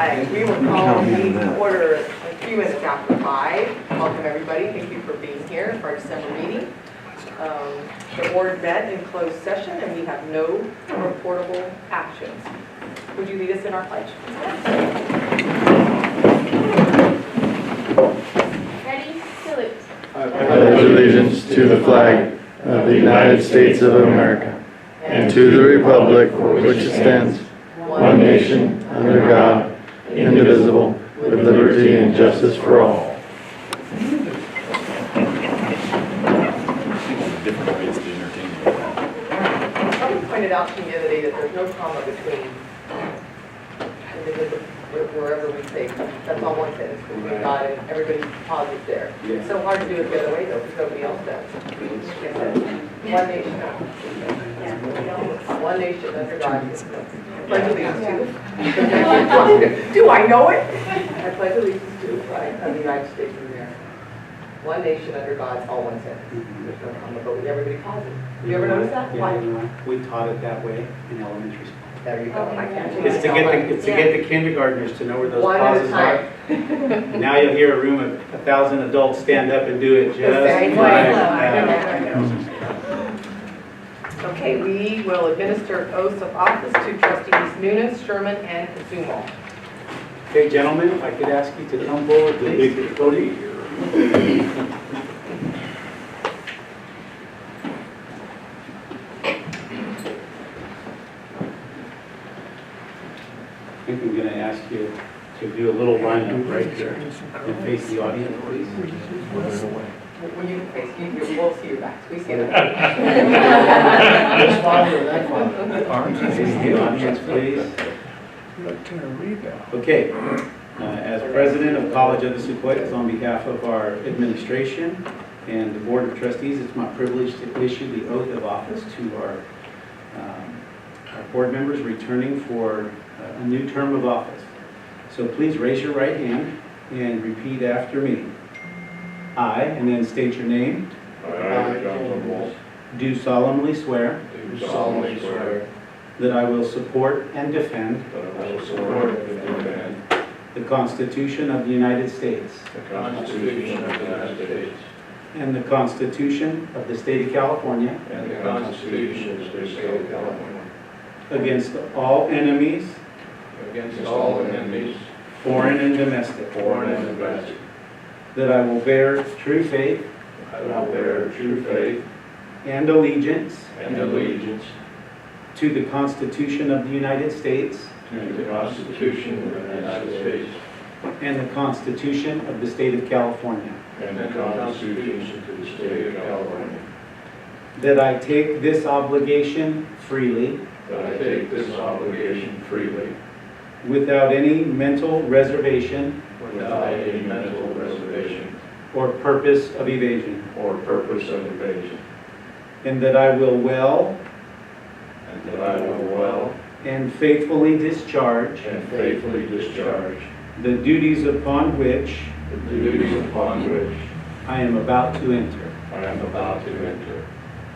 right, we will call the meeting to order a few minutes after 5. Welcome everybody, thank you for being here for our December meeting. The board met in closed session and we have no reportable actions. Would you lead us in our pledge? Ready? Salute. I pledge allegiance to the flag of the United States of America and to the republic for which it stands, one nation, under God, indivisible, with liberty and justice for all. Different ways to entertain you. Someone pointed out to me the other day that there's no comma between indivisible, wherever we say, that's all one sentence between God and everybody pauses there. It's so hard to do it the other way though, because nobody else does. One nation. One nation under God. I pledge allegiance to. Do I know it? I pledge allegiance to the flag of the United States of America. One nation under God, all one sentence. There's no comma, but everybody pauses. You ever notice that? Why? We taught it that way in elementary school. There you go. I can't change It's to get the kindergartners to know where those one at a pauses are. time. Now you'll hear a room of 1,000 adults stand up and do it just The same like way. that. I know. Okay, we will administer oaths of office to trustees Nunes, Sherman, and Kazumo. Okay, gentlemen, if I could ask you to come forward, please. I think I'm going to ask you to do a little lineup right here and face the audience, please. When you face, we'll see your backs. We see that. This one or that one? Face the audience, please. Okay, as president of College of the Sequoias, on behalf of our administration and the Board of Trustees, it's my privilege to issue the oath of office to our board members returning for a new term of office. So please raise your right hand and repeat after me. I, and then state your name, I, Jonathan Wolf, do solemnly swear do solemnly swear that I will support and defend that I will support and defend the Constitution of the United States the Constitution of the United States and the Constitution of the State of California and the Constitution of the State of California against all enemies, against all enemies, foreign and domestic, foreign and domestic. that I will bear true faith I will bear true faith and allegiance and allegiance to the Constitution of the United States to the Constitution of the United States and the Constitution of the State of California, and the Constitution of the State of California, that I take this obligation freely that I take this obligation freely without any mental reservation without any mental reservation or purpose of evasion, or purpose of evasion, and that I will well and that I will well and faithfully discharge and faithfully discharge the duties upon which the duties upon which I am about to enter. I am about to enter.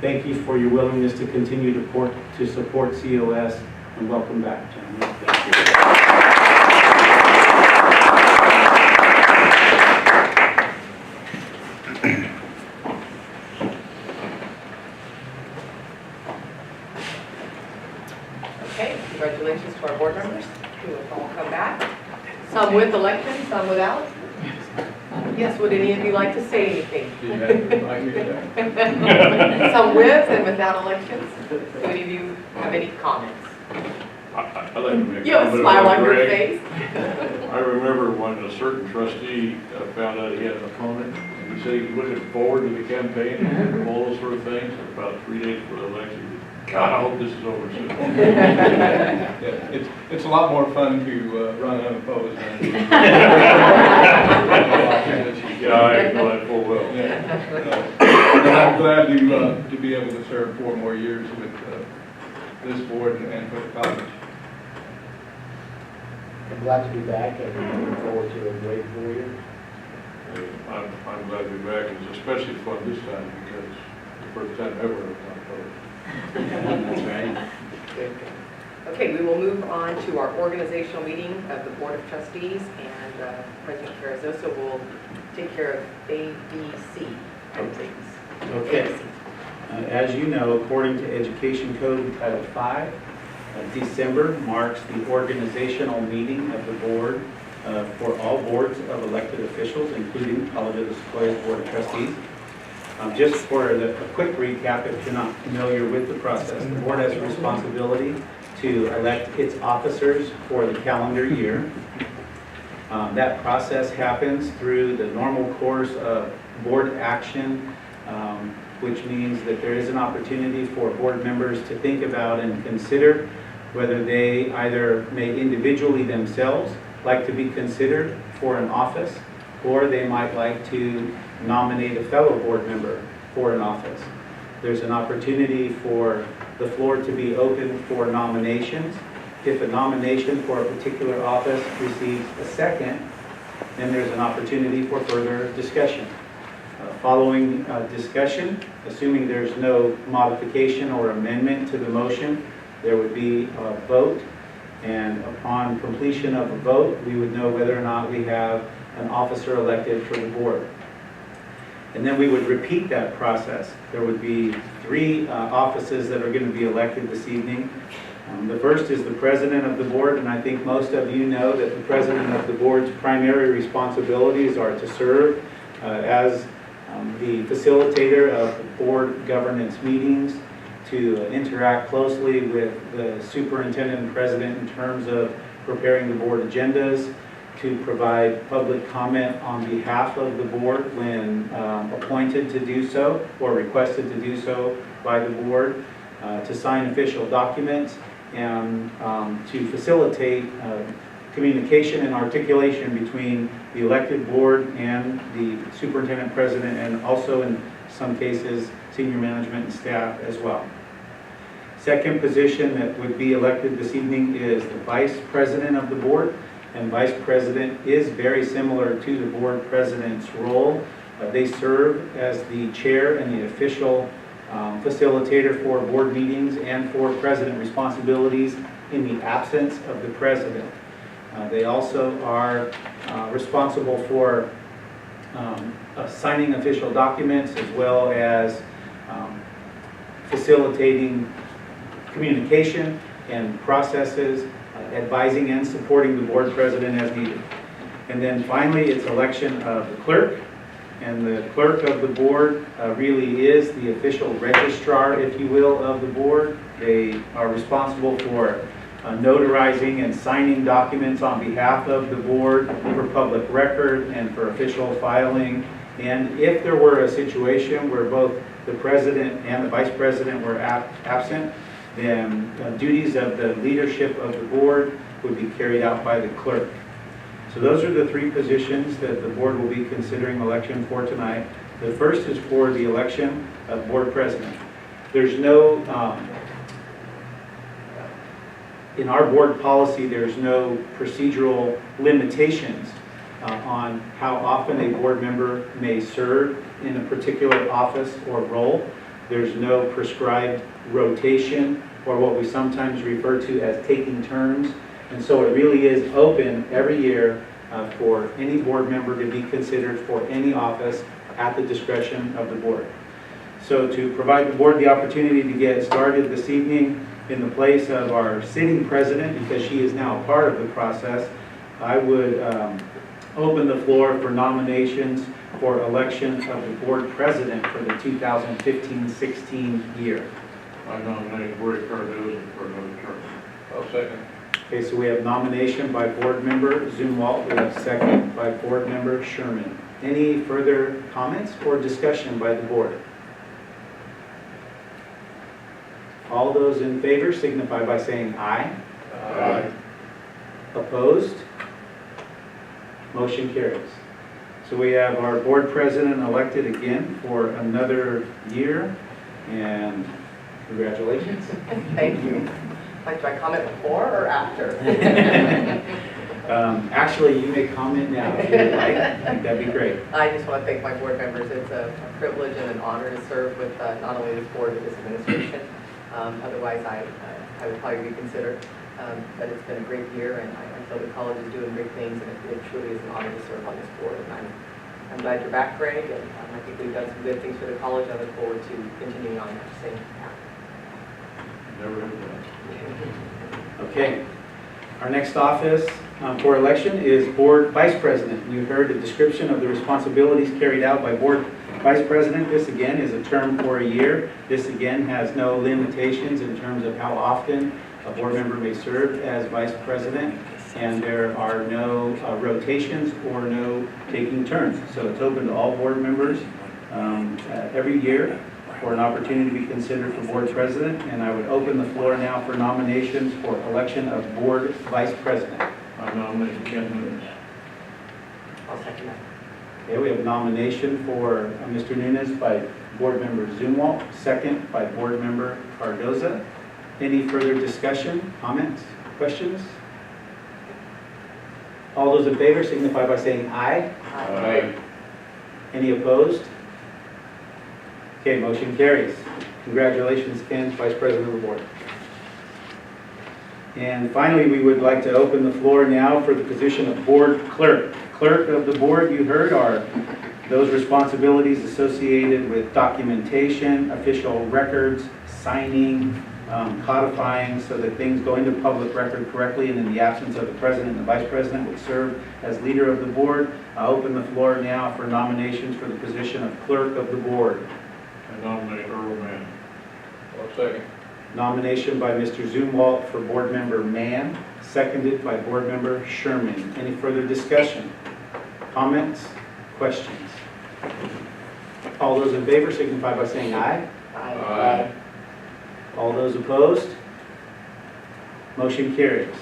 Thank you for your willingness to continue to support COS, and welcome back, gentlemen. Thank you. Okay, congratulations to our board members who will all come back. Some with elections, some without. Yes, would any of you like to say anything? Some with and without elections. Do any of you have any comments? I'd like to make You have a comment smile about on your Greg. face. I remember when a certain trustee found out he had an opponent, and he said he was looking forward to the campaign and all those sort of things, and about 3 days before the election, God, I hope this is over soon. Yeah, it's a lot more fun to run unopposed than. Yeah, I know that full well. And I'm glad to be able to serve 4 more years with this board and for the college. I'm glad to be back and looking forward to a great 4 years. I'm glad to be back, and it's especially fun this time because it's the first time ever I've done opposed. That's right. Okay, we will move on to our organizational meeting of the Board of Trustees, and President Carrizosa will take care of A, B, C things. Okay. As you know, according to Education Code Title V, December marks the organizational meeting of the board for all boards of elected officials, including College of the Sequoias Board of Trustees. Just for a quick recap, if you're not familiar with the process, the board has a responsibility to elect its officers for the calendar year. That process happens through the normal course of board action, which means that there is an opportunity for board members to think about and consider whether they either may individually themselves like to be considered for an office, or they might like to nominate a fellow board member for an office. There's an opportunity for the floor to be open for nominations. If a nomination for a particular office receives a second, then there's an opportunity for further discussion. Following discussion, assuming there's no modification or amendment to the motion, there would be a vote, and upon completion of a vote, we would know whether or not we have an officer elected for the board. And then we would repeat that process. There would be 3 offices that are going to be elected this evening. The first is the president of the board, and I think most of you know that the president of the board's primary responsibilities are to serve as the facilitator of the board governance meetings, to interact closely with the superintendent and president in terms of preparing the board agendas, to provide public comment on behalf of the board when appointed to do so or requested to do so by the board, to sign official documents, and to facilitate communication and articulation between the elected board and the superintendent president, and also in some cases senior management and staff as well. Second position that would be elected this evening is the vice president of the board. And vice president is very similar to the board president's role. They serve as the chair and the official facilitator for board meetings and for president responsibilities in the absence of the president. They also are responsible for signing official documents, as well as facilitating communication and processes, advising and supporting the board president as needed. And then finally, it's election of the clerk. And the clerk of the board really is the official registrar, if you will, of the board. They are responsible for notarizing and signing documents on behalf of the board for public record and for official filing. And if there were a situation where both the president and the vice president were absent, then duties of the leadership of the board would be carried out by the clerk. So those are the 3 positions that the board will be considering election for tonight. The first is for the election of board president. There's no, in our board policy, there's no procedural limitations on how often a board member may serve in a particular office or role. There's no prescribed rotation, or what we sometimes refer to as taking turns. And so it really is open every year for any board member to be considered for any office at the discretion of the board. So to provide the board the opportunity to get started this evening in the place of our sitting president, because she is now a part of the process, I would open the floor for nominations for election of the board president for the 2015-16 year. I nominate Roy Cardoza for another term. I'll second. Okay, so we have nomination by board member Zumwalt. We have second by board member Sherman. Any further comments or discussion by the board? All those in favor signify by saying aye. Aye. Opposed? Motion carries. So we have our board president elected again for another year, and congratulations. Thank you. Like, do I comment before or after? Actually, you may comment now if you would like. I think that'd be great. I just want to thank my board members. It's a privilege and an honor to serve with not only this board, but this administration. Otherwise, I I would probably reconsider. But it's been a great year, and I feel the college is doing great things, and it truly is an honor to serve on this board. And I'm glad you're back, Greg, and I think we've done some good things for the college. I look forward to continuing on that same path. Never heard that. Okay. Our next office for election is Board Vice President. You heard the description of the responsibilities carried out by Board Vice President. This again is a term for a year. This again has no limitations in terms of how often a board member may serve as Vice President, and there are no rotations or no taking turns. So it's open to all board members every year for an opportunity to be considered for Board President, and I would open the floor now for nominations for election of Board Vice President. I nominate Ken Nunes. I'll second that. Okay, we have a nomination for Mr. Nunes by Board Member Zumwalt, second by Board Member Cardoza. Any further discussion, comments, questions? All those in favor signify by saying aye. Aye. Any opposed? Okay, motion carries. Congratulations, Ken, Vice President of the Board. And finally, we would like to open the floor now for the position of Board Clerk. Clerk of the Board, you heard, are those responsibilities associated with documentation, official records, signing, codifying so that things go into public record correctly, and in the absence of the President and the Vice President would serve as leader of the Board. I'll open the floor now for nominations for the position of Clerk of the Board. I nominate Earl Mann. I'll second. Nomination by Mr. Zumwalt for Board Member Mann, seconded by Board Member Sherman. Any further discussion? Comments? Questions? All those in favor signify by saying aye. Aye. All those opposed? Motion carries.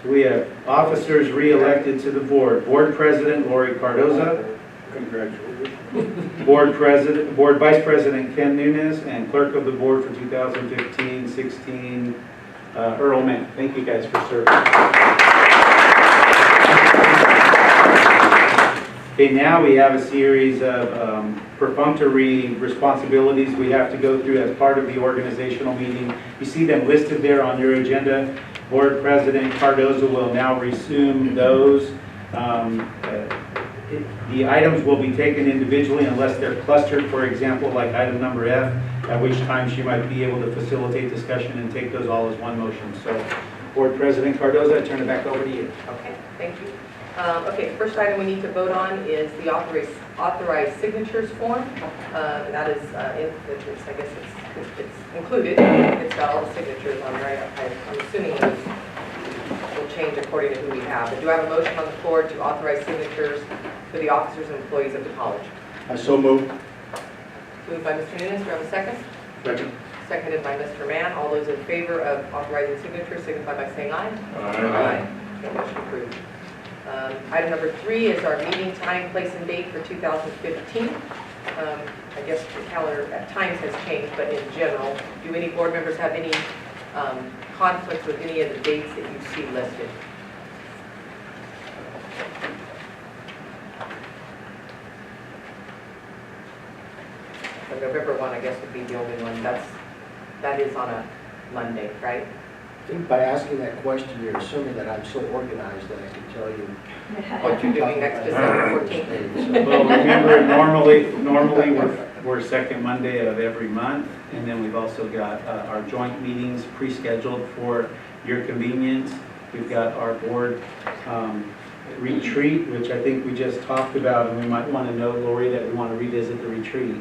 So we have officers re-elected to the board. Board President Lori Cardoza. Congratulations. Board Vice President Ken Nunes, and Clerk of the Board for 2015-16, Earl Mann. Thank you guys for serving. Okay, now we have a series of perfunctory responsibilities we have to go through as part of the organizational meeting. You see them listed there on your agenda. Board President Cardoza will now resume those. The items will be taken individually unless they're clustered, for example, like item number F, at which time she might be able to facilitate discussion and take those all as one motion. So, Board President Cardoza, I turn it back over to you. Okay, thank you. Okay, first item we need to vote on is the authorized signatures form. That is, I guess it's included. It's got all the signatures on there. I'm assuming those will change according to who we have. But do I have a motion on the floor to authorize signatures for the officers and employees of the college? I so move. Moved by Mr. Nunes. Do I have a second? Second. Seconded by Mr. Mann. All those in favor of authorizing signatures signify by saying aye. Aye. Okay, motion approved. Item number 3 is our meeting time, place, and date for 2015. I guess the calendar at times has changed, but in general, do any board members have any conflicts with any of the dates that you see listed? So November 1, I guess, would be the only one. That is on a Monday, right? I think by asking that question, you're assuming that I'm so organized that I can tell you. What you're doing next December 14th. Well, remember, normally we're second Monday of every month, and then we've also got our joint meetings pre-scheduled for your convenience. We've got our board retreat, which I think we just talked about, and we might want to note, Lori, that we want to revisit the retreat,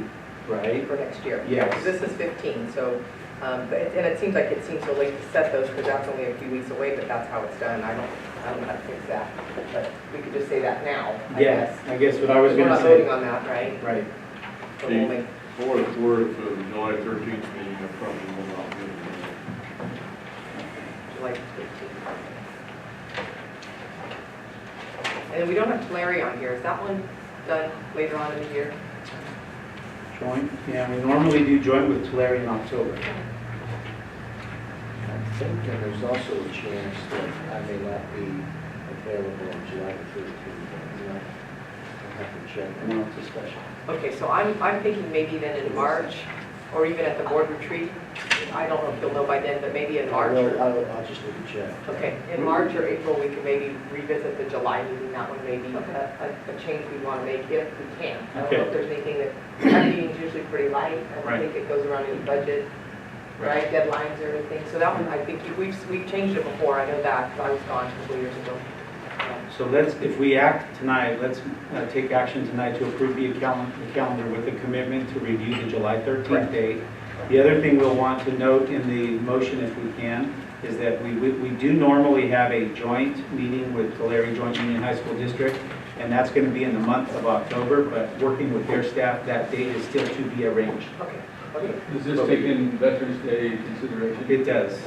right? For next year. Yes. This is 15, so, and it seems like it seems so late to set those because that's only a few weeks away, but that's how it's done. I don't know how to fix that, but we could just say that now, I guess. I guess what I was We're going to not say. voting on that, right? Right. So we'll make- For the July 13th meeting, I probably will not be able July 15th. And then we don't have Tulare on here. Is that one done later on in the year? Joint, yeah, we normally do joint with Tulare in October. I think that there's also a chance that I may not be available on July the 13th. I'll have to check. No, it's a special. Okay, so I'm thinking maybe then in March, or even at the board retreat. I don't know if you'll know by then, but maybe in March or, I'll just need to check. okay, in March or April, we can maybe revisit the July meeting. That one may be a change we want to make if we can. I don't know if there's anything that meeting's usually pretty light. I don't Right. think it goes around any budget, right, deadlines or anything. So that one, I think we've changed it before. I know that, 'cause I was gone a couple years ago. So let's, if we act tonight, let's take action tonight to approve the calendar with a commitment to review the July 13th Correct. date. The other thing we'll want to note in the motion, if we can, is that we do normally have a joint meeting with Tulare Joint Union High School District, and that's going to be in the month of October, but working with their staff, that date is still to be arranged. Okay, okay. Does this take in Veterans Day consideration? It does.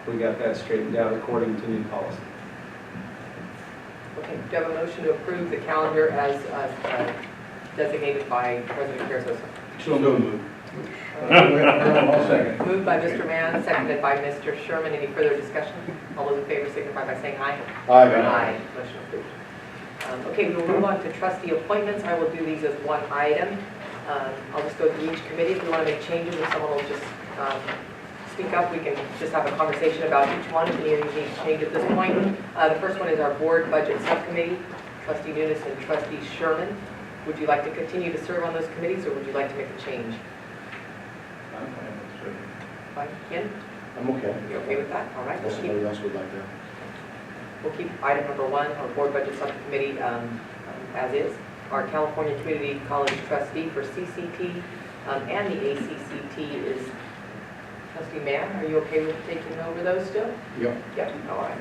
We got that straightened out according to new policy. Okay, do you have a motion to approve the calendar as designated by President Carrizosa? So moved. I'll second. Moved by Mr. Mann, seconded by Mr. Sherman. Any further discussion? All those in favor signify by saying aye. Aye. Motion approved. Okay, we will move on to trustee appointments. I will do these as one item. I'll just go through each committee. If we want to make changes, if someone will just speak up, we can just have a conversation about each one. If any of these need to change at this point. The first one is our board budget subcommittee. Trustee Nunes and trustee Sherman. Would you like to continue to serve on those committees, or would you like to make a change? I'm fine with serving. Fine. Ken, I'm okay. you okay with that? All right. Unless somebody else would like that. We'll keep item number one, our board budget subcommittee, as is. Our California Community College trustee for CCT and the ACCT is trustee Mann. Are you okay with taking over those still? Yep. Yep, all right.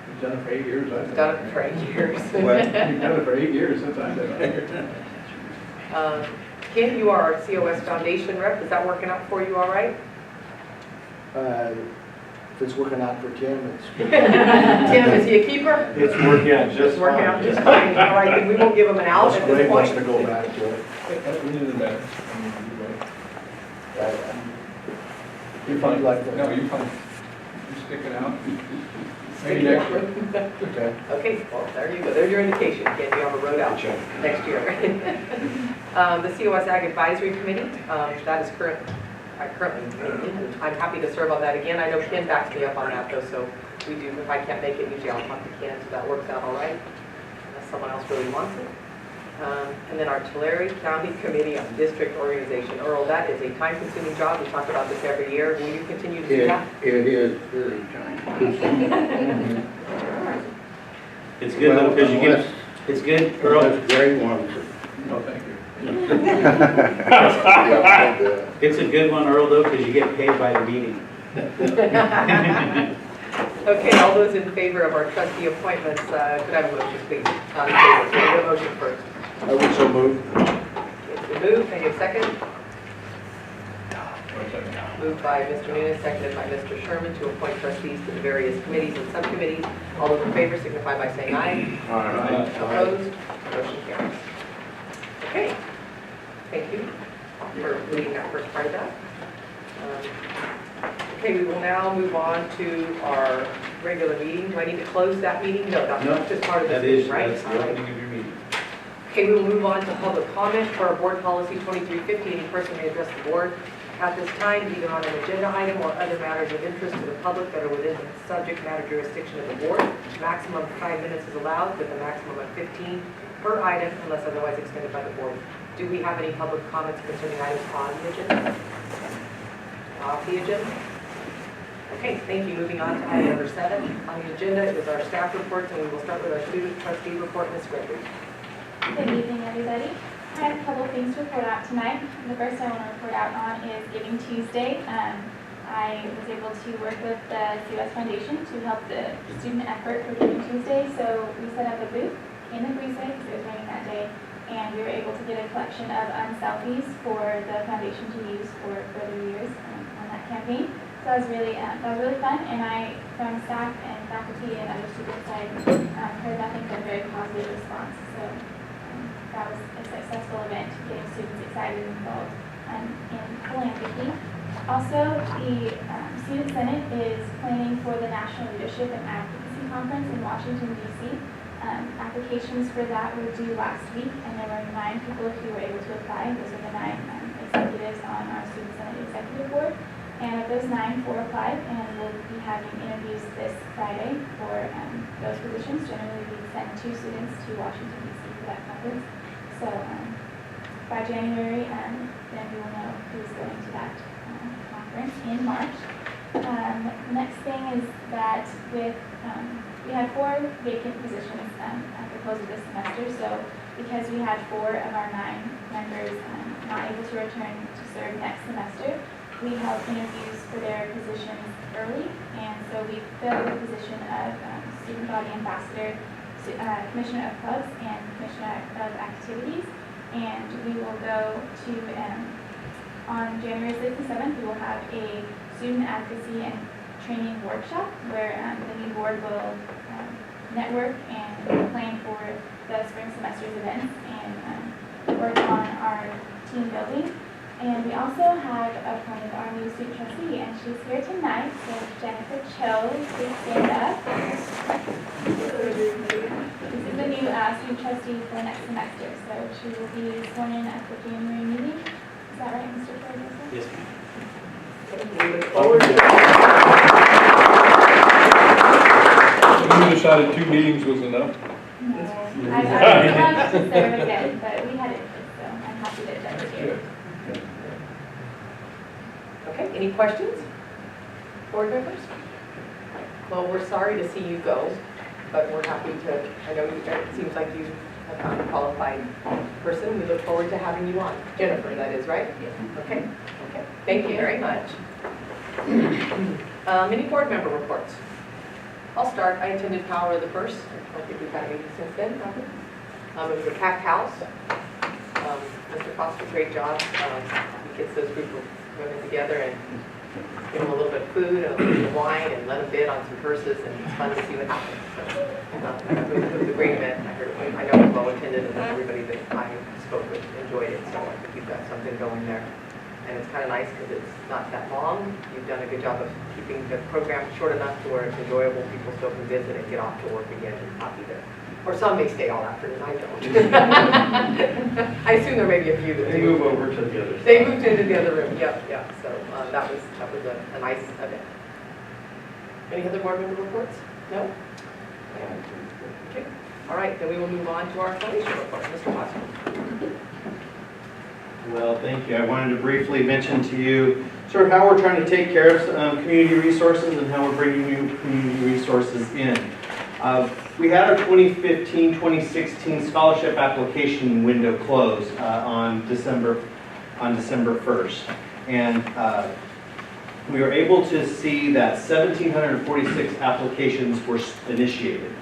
You've done it for 8 years, I've I've done it for 8 years. You've done it for 8 years since I've been on here. Ken, you are our COS Foundation rep. Is that working out for you all right? If it's working out for Tim, it's good. Tim, is he a keeper? It's working out It's just working out fine. just fine. All right, then we won't give him an out Unless at this Greg wants to point. go back to it. We need the better. You're fine like that. No, you're fine. You stick it out. Maybe Stick it next year. Okay. Okay, well, there you go. There's your indication, Ken. You have a road out Check. next year. The COS Ag Advisory Committee, that is currently meeting, and I'm happy to serve on that again. I know Ken backs me up on that though, so we do, if I can't make it, usually I'll talk to Ken, so that works out all right, unless someone else really wants it. And then our Tulare County Committee on District Organization. Earl, that is a time-consuming job. We talk about this every year. Will you continue to do that? It is very time. It's good though, because you get, it's good, Earl, Greg wants it. No, thank you. Yeah, it's a good one, Earl, though, because you get paid by the meeting. Okay, all those in favor of our trustee appointments, could I have a motion, please? Not in favor, so we have a motion first. I would so move. It's been moved, can I get a second? One second. Moved by Mr. Nunes, seconded by Mr. Sherman to appoint trustees to the various committees and subcommittees. All those in favor signify by saying aye. Opposed? Motion carries. Okay, thank you for leading that first part of that. Okay, we will now move on to our regular meeting. Do I need to close that meeting? No, that's just part of this That is, meeting, right? that's All the right. opening of your meeting. Okay, we will move on to public comment for our board policy 2350. Any person may address the board at this time, either on an agenda item or other matters of interest to the public that are within the subject matter jurisdiction of the board. Maximum of 5 minutes is allowed, with a maximum of 15 per item unless otherwise extended by the board. Do we have any public comments concerning items on the agenda? Off the agenda? Okay, thank you. Moving on to item number 7 on the agenda is our staff reports, and we will start with our student trustee report, Ms. Gregory. Good evening, everybody. I have a couple of things to report out tonight. The first I want to report out on is Giving Tuesday. I was able to work with the COS Foundation to help the student effort for Giving Tuesday. So we set up a booth in the breezeway because it was raining that day, and we were able to get a collection of selfies for the foundation to use for further years on that campaign. So that was really fun, and I, from staff and faculty and other students, I heard nothing but a very positive response. So that was a successful event, getting students excited and involved in philanthropy. Also, the Student Senate is planning for the National Leadership and Advocacy Conference in Washington, D.C. Applications for that were due last week, and there were 9 people who were able to apply. Those are the 9 executives on our Student Senate Executive Board. And of those 9, 4 applied, and we'll be having interviews this Friday for those positions. Generally, we send 2 students to Washington, D.C. for that conference. So by January, then we will know who's going to that conference in March. The next thing is that we had 4 vacant positions at the close of this semester. So because we had 4 of our 9 members not able to return to serve next semester, we held interviews for their positions early, and so we filled the position of Student Body Ambassador, Commissioner of Clubs, and Commissioner of Activities. And we will go to, on January 6th and 7th, we will have a student advocacy and training workshop where the new board will network and plan for the spring semester's events and work on our team building. And we also have appointed our new student trustee, and she's here tonight, so Jennifer Cho, please stand up. This is the new student trustee for next semester, so she will be sworn in at the January meeting. Is that right, Mr. Cardozo? Yes, ma'am. We look forward to You decided 2 meetings was enough? No, I want to serve again, but we had it, so I'm happy that Jennifer's here. Okay, any questions? Board members? Well, we're sorry to see you go, but we're happy to, I know it seems like you have found a qualified person. We look forward to having you on. Jennifer, that is, right? Yes. Okay, okay. Thank you very much. Any board member reports? I'll start. I attended Power of the Purse. I don't think we've had a meeting since then, have we? It was a packed house. Mr. Foster, great job. He gets those group of women together and give them a little bit of food and a little bit of wine and let them bid on some purses, and it's fun to see what happens. So, it was a great event. I know it was well attended, and everybody that I spoke with enjoyed it. So I think you've got something going there. And it's kind of nice because it's not that long. You've done a good job of keeping the program short enough to where it's enjoyable. People still can visit and get off to work again and not be there. Or some may stay all afternoon, I don't. I assume there may be a few that They do. move over to the other side. They moved into the other room, yep. So that was a nice event. Any other board member reports? No? Okay. All right, then we will move on to our foundation report. Mr. Foster. Well, thank you. I wanted to briefly mention to you sort of how we're trying to take care of community resources and how we're bringing new community resources in. We had our 2015-2016 scholarship application window close on December 1st. And we were able to see that 1,746 applications were initiated,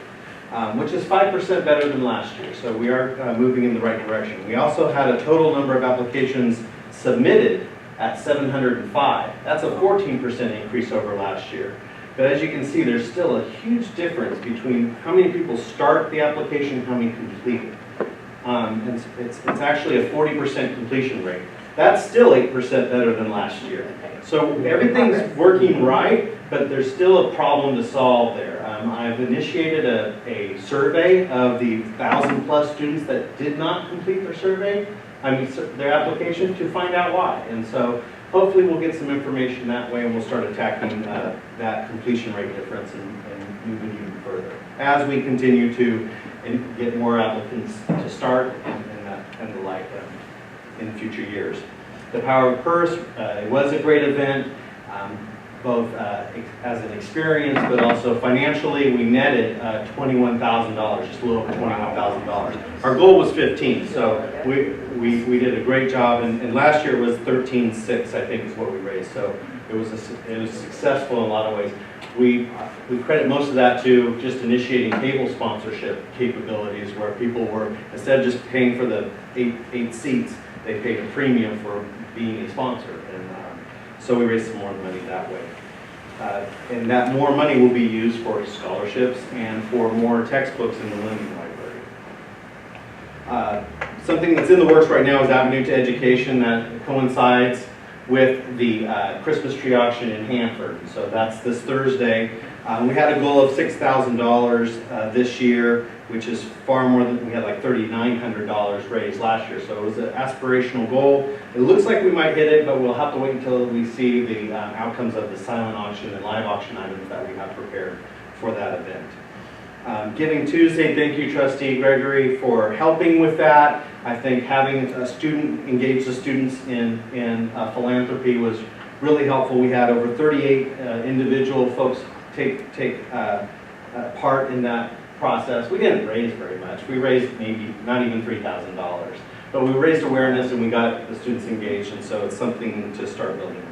which is 5% better than last year. So we are moving in the right direction. We also had a total number of applications submitted at 705. That's a 14% increase over last year. But as you can see, there's still a huge difference between how many people start the application and how many complete it. And it's actually a 40% completion rate. That's still 8% better than last year. So everything's working right, but there's still a problem to solve there. I've initiated a survey of the 1,000+ students that did not complete their application to find out why. And so hopefully we'll get some information that way, and we'll start attacking that completion rate difference and moving even further as we continue to get more applicants to start and the like in future years. The Power of Purse, it was a great event, both as an experience, but also financially. We netted $21,000, just a little over $21,000. Our goal was 15, so we did a great job. And last year it was 13.6, I think, is what we raised. So it was successful in a lot of ways. We credit most of that to just initiating table sponsorship capabilities, where people were, instead of just paying for the eight seats, they paid a premium for being a sponsor. And so we raised some more money that way. And that more money will be used for scholarships and for more textbooks in the Linden Library. Something that's in the works right now is Avenue to Education, that coincides with the Christmas tree auction in Hanford. So that's this Thursday. We had a goal of $6,000 this year, which is far more than, we had like $3,900 raised last year. So it was an aspirational goal. It looks like we might hit it, but we'll have to wait until we see the outcomes of the silent auction and live auction items that we have prepared for that event. Giving Tuesday, thank you Trustee Gregory for helping with that. I think having a student engage the students in philanthropy was really helpful. We had over 38 individual folks take part in that process. We didn't raise very much. We raised maybe not even $3,000, but we raised awareness and we got the students engaged, and so it's something to start building.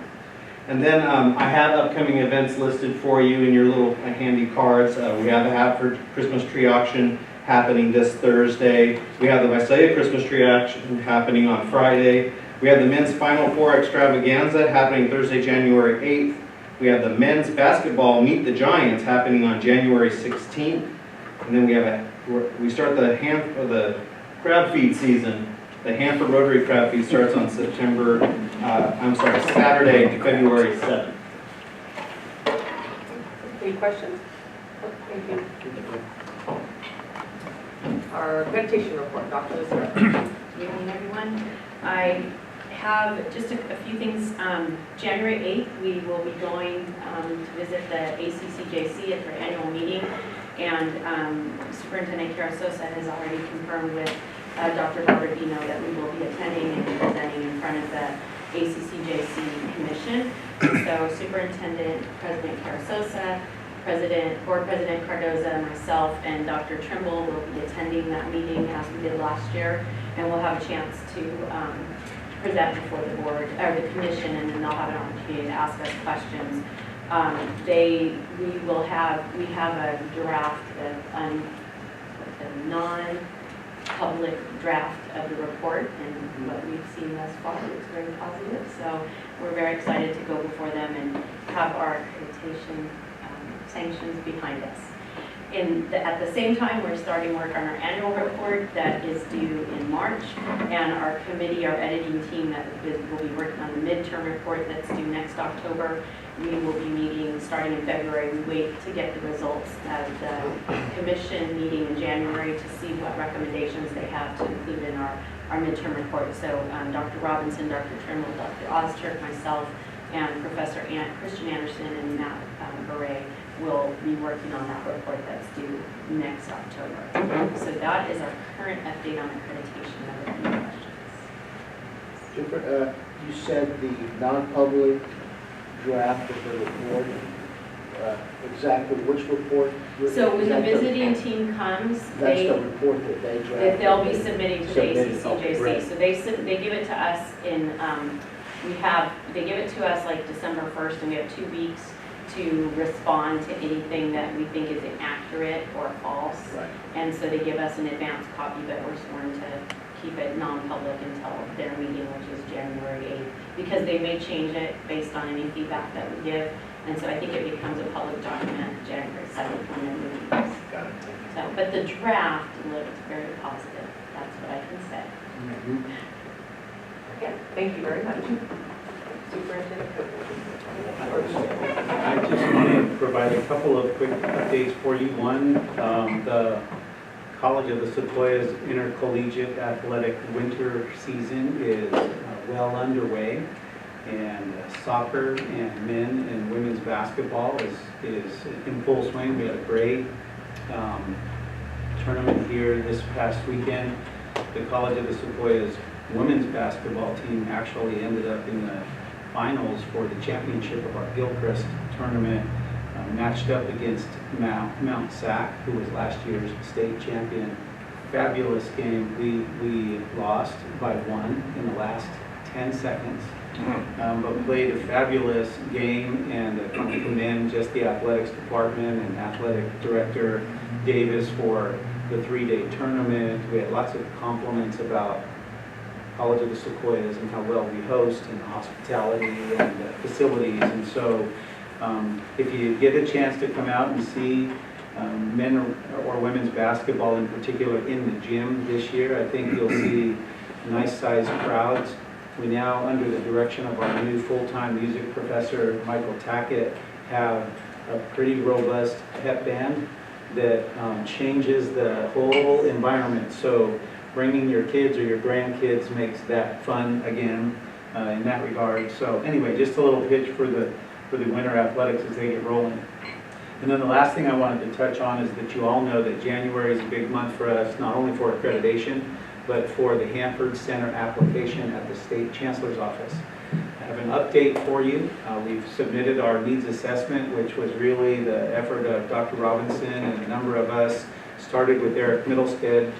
And then I have upcoming events listed for you in your little handy cards. We have the Haverford Christmas Tree Auction happening this Thursday. We have the Visalia Christmas Tree Auction happening on Friday. We have the Men's Final Four Extravaganza happening Thursday, January 8th. We have the Men's Basketball Meet the Giants happening on January 16th. And then we start the crab feed season. The Hanford Rotary Crab Feed starts on Saturday, February 7th. Any questions? Thank you. Our meditation report, Dr. Lucero. Good evening, everyone. I have just a few things. January 8th, we will be going to visit the ACCJC at their annual meeting, and Superintendent Carasosa has already confirmed with Dr. Robert Dino that we will be attending and presenting in front of the ACCJC Commission. So Superintendent President Carasosa, Board President Cardoza, myself, and Dr. Trimble will be attending that meeting as we did last year, and we'll have a chance to present before the board or the commission, and then they'll have an opportunity to ask us questions. We have a draft, a non-public draft of the report, and what we've seen thus far looks very positive. So we're very excited to go before them and have our accreditation sanctions behind us. At the same time, we're starting work on our annual report that is due in March, and our committee, our editing team that will be working on the midterm report that's due next October. We will be meeting starting in February. We wait to get the results of the commission meeting in January to see what recommendations they have to include in our midterm report. So Dr. Robinson, Dr. Trimble, Dr. Ozturk, myself, and Professor Christian Anderson and Matt Beret will be working on that report that's due next October. So that is our current update on accreditation. Are there any questions? You said the non-public draft of the report. Exactly which report? So when the visiting team comes, that's the report that they draft. that they'll be submitting to the ACCJC. Okay, great. So they give it to us in, they give it to us like December 1st, and we have 2 weeks to respond to anything that we think is inaccurate or false. Right. And so they give us an advance copy, but we're sworn to keep it non-public until their meeting, which is January 8th, because they may change it based on any feedback that we give. And so I think it becomes a public document January 7th when their meeting is. Got it. So, but the draft looks very positive. That's what I can say. Yeah, thank you very much. Superintendent I just want to provide a couple of quick updates for you. One, the College of the Sequoias Intercollegiate Athletic Winter Season is well underway, and soccer and men and women's basketball is in full swing. We had a great tournament here this past weekend. The College of the Sequoias women's basketball team actually ended up in the finals for the championship of our Gilchrist tournament, matched up against Mount Sac, who was last year's state champion. Fabulous game. We lost by 1 in the last 10 seconds, but played a fabulous game, and I commend just the athletics department and athletic director Davis for the 3-day tournament. We had lots of compliments about College of the Sequoias and how well we host and hospitality and facilities. And so if you get a chance to come out and see men or women's basketball in particular in the gym this year, I think you'll see nice sized crowds. We now, under the direction of our new full-time music professor, Michael Tackett, have a pretty robust pep band that changes the whole environment. So bringing your kids or your grandkids makes that fun again in that regard. So anyway, just a little pitch for the winter athletics as they get rolling. And then the last thing I wanted to touch on is that you all know that January is a big month for us, not only for accreditation, but for the Hanford Center application at the State Chancellor's Office. I have an update for you. We've submitted our needs assessment, which was really the effort of Dr. Robinson and a number of us. Started with Eric Middlestead,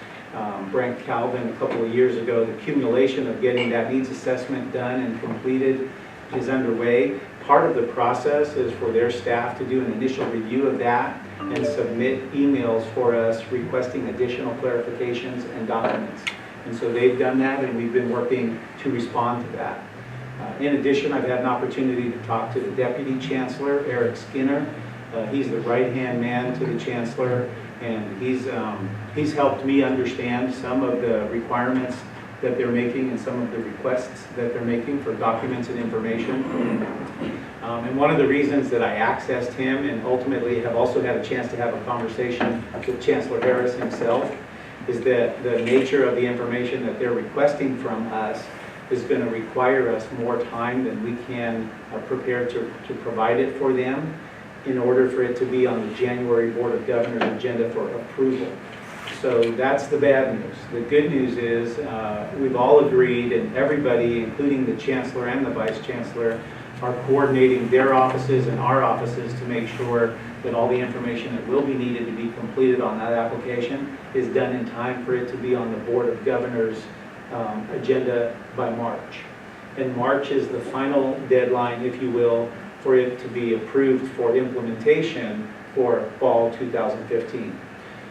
Brent Calvin a couple of years ago. The accumulation of getting that needs assessment done and completed is underway. Part of the process is for their staff to do an initial review of that and submit emails for us requesting additional clarifications and documents. And so they've done that, and we've been working to respond to that. In addition, I've had an opportunity to talk to the Deputy Chancellor, Eric Skinner. He's the right-hand man to the Chancellor, and he's helped me understand some of the requirements that they're making and some of the requests that they're making for documents and information. And one of the reasons that I accessed him and ultimately have also had a chance to have a conversation with Chancellor Harris himself is that the nature of the information that they're requesting from us is going to require us more time than we can prepare to provide it for them in order for it to be on the January Board of Governors agenda for approval. So that's the bad news. The good news is we've all agreed, and everybody, including the Chancellor and the Vice Chancellor, are coordinating their offices and our offices to make sure that all the information that will be needed to be completed on that application is done in time for it to be on the Board of Governors agenda by March. And March is the final deadline, if you will, for it to be approved for implementation for fall 2015.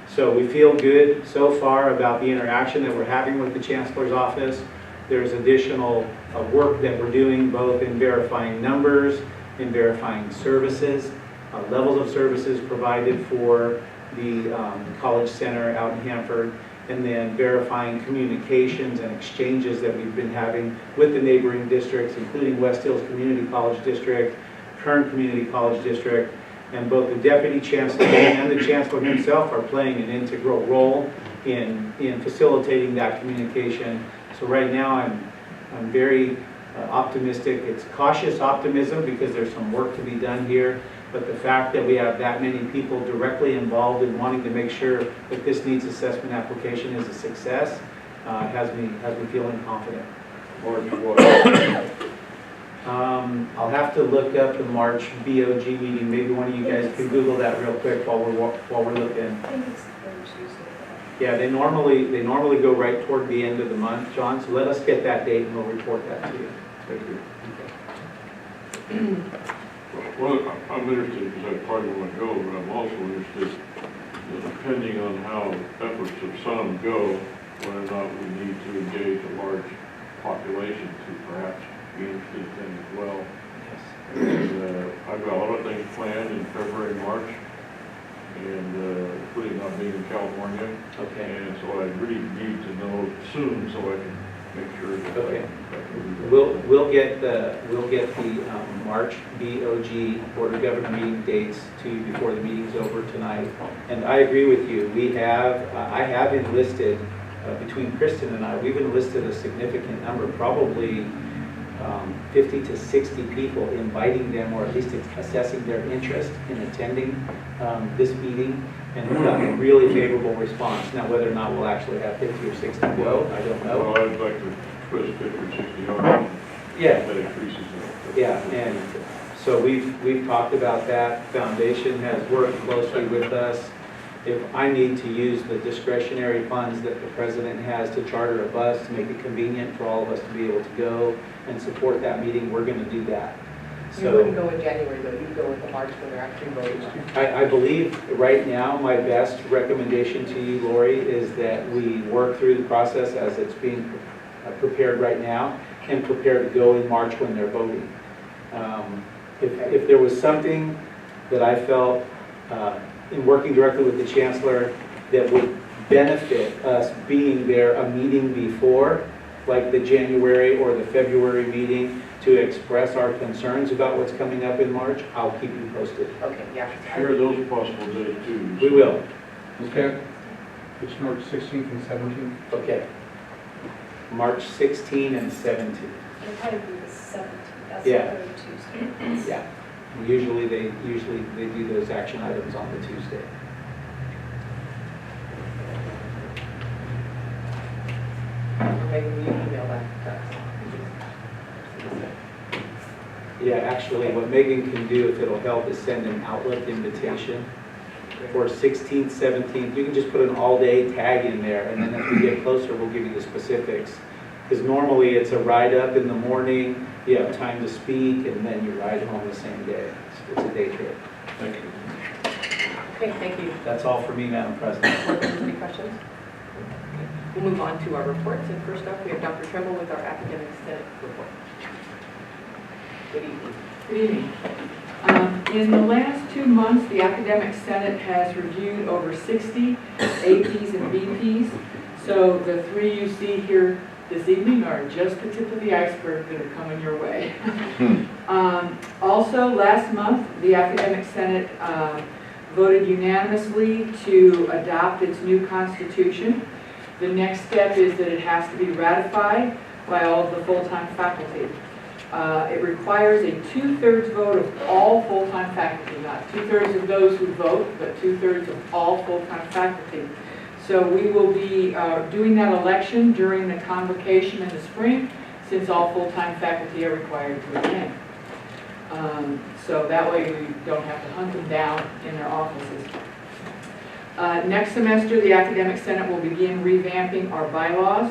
So we feel good so far about the interaction that we're having with the Chancellor's office. There's additional work that we're doing both in verifying numbers, in verifying services, levels of services provided for the College Center out in Hanford, and then verifying communications and exchanges that we've been having with the neighboring districts, including West Hills Community College District, Kern Community College District, and both the Deputy Chancellor and the Chancellor himself are playing an integral role in facilitating that communication. So right now I'm very optimistic. It's cautious optimism because there's some work to be done here, but the fact that we have that many people directly involved in wanting to make sure that this needs assessment application is a success has me feeling confident. March what? I'll have to look up the March BOG meeting. Maybe one of you guys can Google that real quick while we're looking. Yeah, they normally go right toward the end of the month, John. So let us get that date and we'll report that to you. Thank you. Well, I'm interested because I probably want to go, but I'm also interested, depending on how efforts of some go, whether or not we need to engage a large population to perhaps be interested in as well. And I've got a lot of things planned in February and March, and including not being in California. Okay. And so I really need to know soon so I can make sure that Okay. I We'll get the March BOG Board of Governors meeting dates to you before the meeting's over tonight. And I agree with you. I have enlisted between Kristen and I, we've enlisted a significant number, probably 50 to 60 people, inviting them or at least assessing their interest in attending this meeting, and we've gotten a really favorable response. Now, whether or not we'll actually have 50 or 60 go, I don't know. Well, I'd like to twist 50 or 60 yards. Yeah. That increases it. Yeah, and so we've talked about that. Foundation has worked closely with us. If I need to use the discretionary funds that the president has to charter a bus to make it convenient for all of us to be able to go and support that meeting, we're going to do that. You wouldn't go in January though, you'd go with the March when they're actually voting on it. I believe right now my best recommendation to you, Lori, is that we work through the process as it's being prepared right now and prepare to go in March when they're voting. If there was something that I felt in working directly with the Chancellor that would benefit us being there a meeting before, like the January or the February meeting, to express our concerns about what's coming up in March, I'll keep you posted. Okay, yeah. Share those possible dates too. We will. Okay. It's March 16th and 17th. Okay. March 16 and 17. It'll probably be the 17th, that's Yeah. the third Tuesday. Yeah. Usually they do those action items on the Tuesday. Maybe we email that to us. Yeah, actually, what Megan can do, if it'll help, is send an Outlook invitation for 16th, 17th. You can just put an all-day tag in there, and then as we get closer, we'll give you the specifics. Because normally it's a ride-up in the morning, you have time to speak, and then you ride home the same day. It's a day trip. Thank you. Okay, thank you. That's all for me, Madam President. Any questions? We'll move on to our reports, and first up, we have Dr. Trimble with our academic senate report. Good evening. Good evening. In the last 2 months, the Academic Senate has reviewed over 60 APs and BPs. So the 3 you see here this evening are just the tip of the iceberg that are coming your way. Also, last month, the Academic Senate voted unanimously to adopt its new constitution. The next step is that it has to be ratified by all of the full-time faculty. It requires a 2/3 vote of all full-time faculty, not 2/3 of those who vote, but 2/3 of all full-time faculty. So we will be doing that election during the convocation in the spring, since all full-time faculty are required to attend. So that way we don't have to hunt them down in their offices. Next semester, the Academic Senate will begin revamping our bylaws.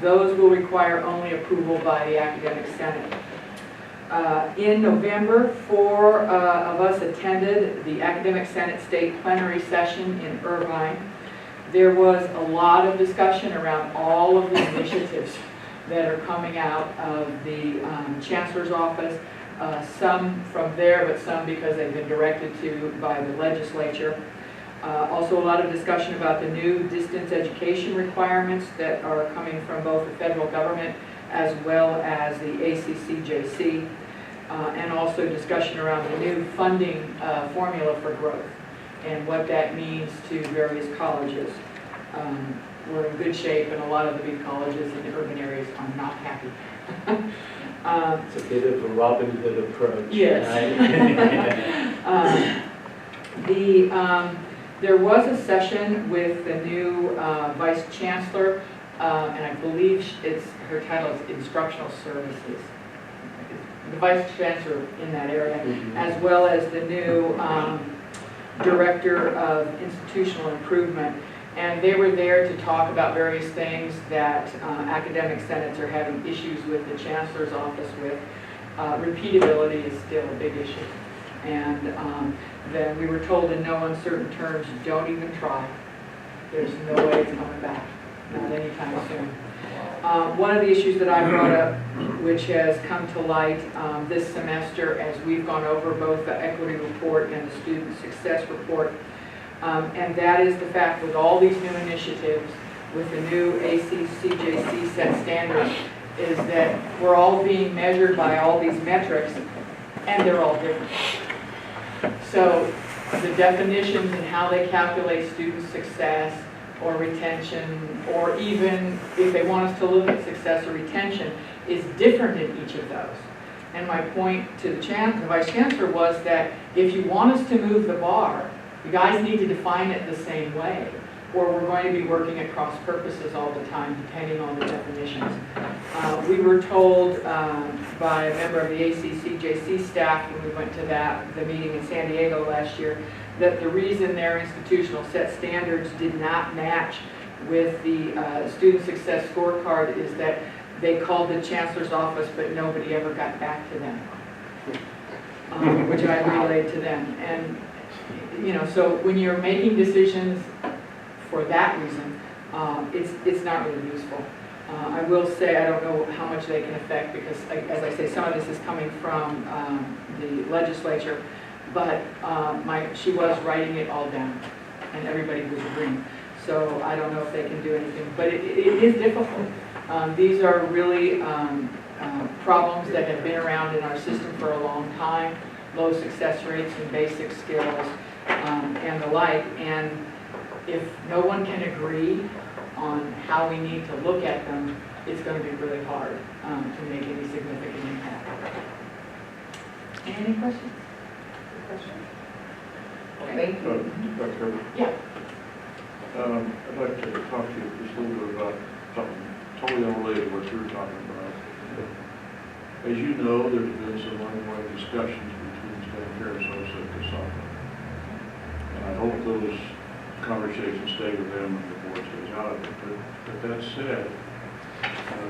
Those will require only approval by the Academic Senate. In November, 4 of us attended the Academic Senate State Plenary Session in Irvine. There was a lot of discussion around all of the initiatives that are coming out of the Chancellor's Office, some from there, but some because they've been directed to by the legislature. Also a lot of discussion about the new distance education requirements that are coming from both the federal government as well as the ACCJC, and also discussion around the new funding formula for growth and what that means to various colleges. We're in good shape, and a lot of the big colleges in the urban areas are not happy. It's a bit of a Robin Hood approach. Yes. Right? There was a session with the new Vice Chancellor, and I believe her title is Instructional Services. The Vice Chancellor in that area, as well as the new Director of Institutional Improvement. And they were there to talk about various things that academic senates are having issues with the Chancellor's Office with. Repeatability is still a big issue. And then we were told in no uncertain terms, don't even try. There's no way it's coming back, not anytime soon. One of the issues that I brought up, which has come to light this semester as we've gone over both the equity report and the student success report, and that is the fact with all these new initiatives, with the new ACCJC set standards, is that we're all being measured by all these metrics, and they're all different. So the definitions and how they calculate student success or retention, or even if they want us to look at success or retention, is different in each of those. And my point to the Vice Chancellor was that if you want us to move the bar, you guys need to define it the same way, or we're going to be working at cross purposes all the time, depending on the definitions. We were told by a member of the ACCJC staff when we went to the meeting in San Diego last year, that the reason their institutional set standards did not match with the student success scorecard is that they called the Chancellor's Office, but nobody ever got back to them, which I relayed to them. And you know, so when you're making decisions for that reason, it's not really useful. I will say I don't know how much they can affect because, as I say, some of this is coming from the legislature, but she was writing it all down, and everybody was agreeing. So I don't know if they can do anything, but it is difficult. These are really problems that have been around in our system for a long time, low success rates in basic skills, and the like. And if no one can agree on how we need to look at them, it's going to be really hard to make any significant impact. Any questions? Thank you. Dr. Herbert? Yeah. I'd like to talk to you just a little bit about something totally unrelated to what you were talking about. As you know, there's been some ongoing discussions between Stan Carasosa and CASAPA. And I hope those conversations stay with them and the board stays out of it. But that said,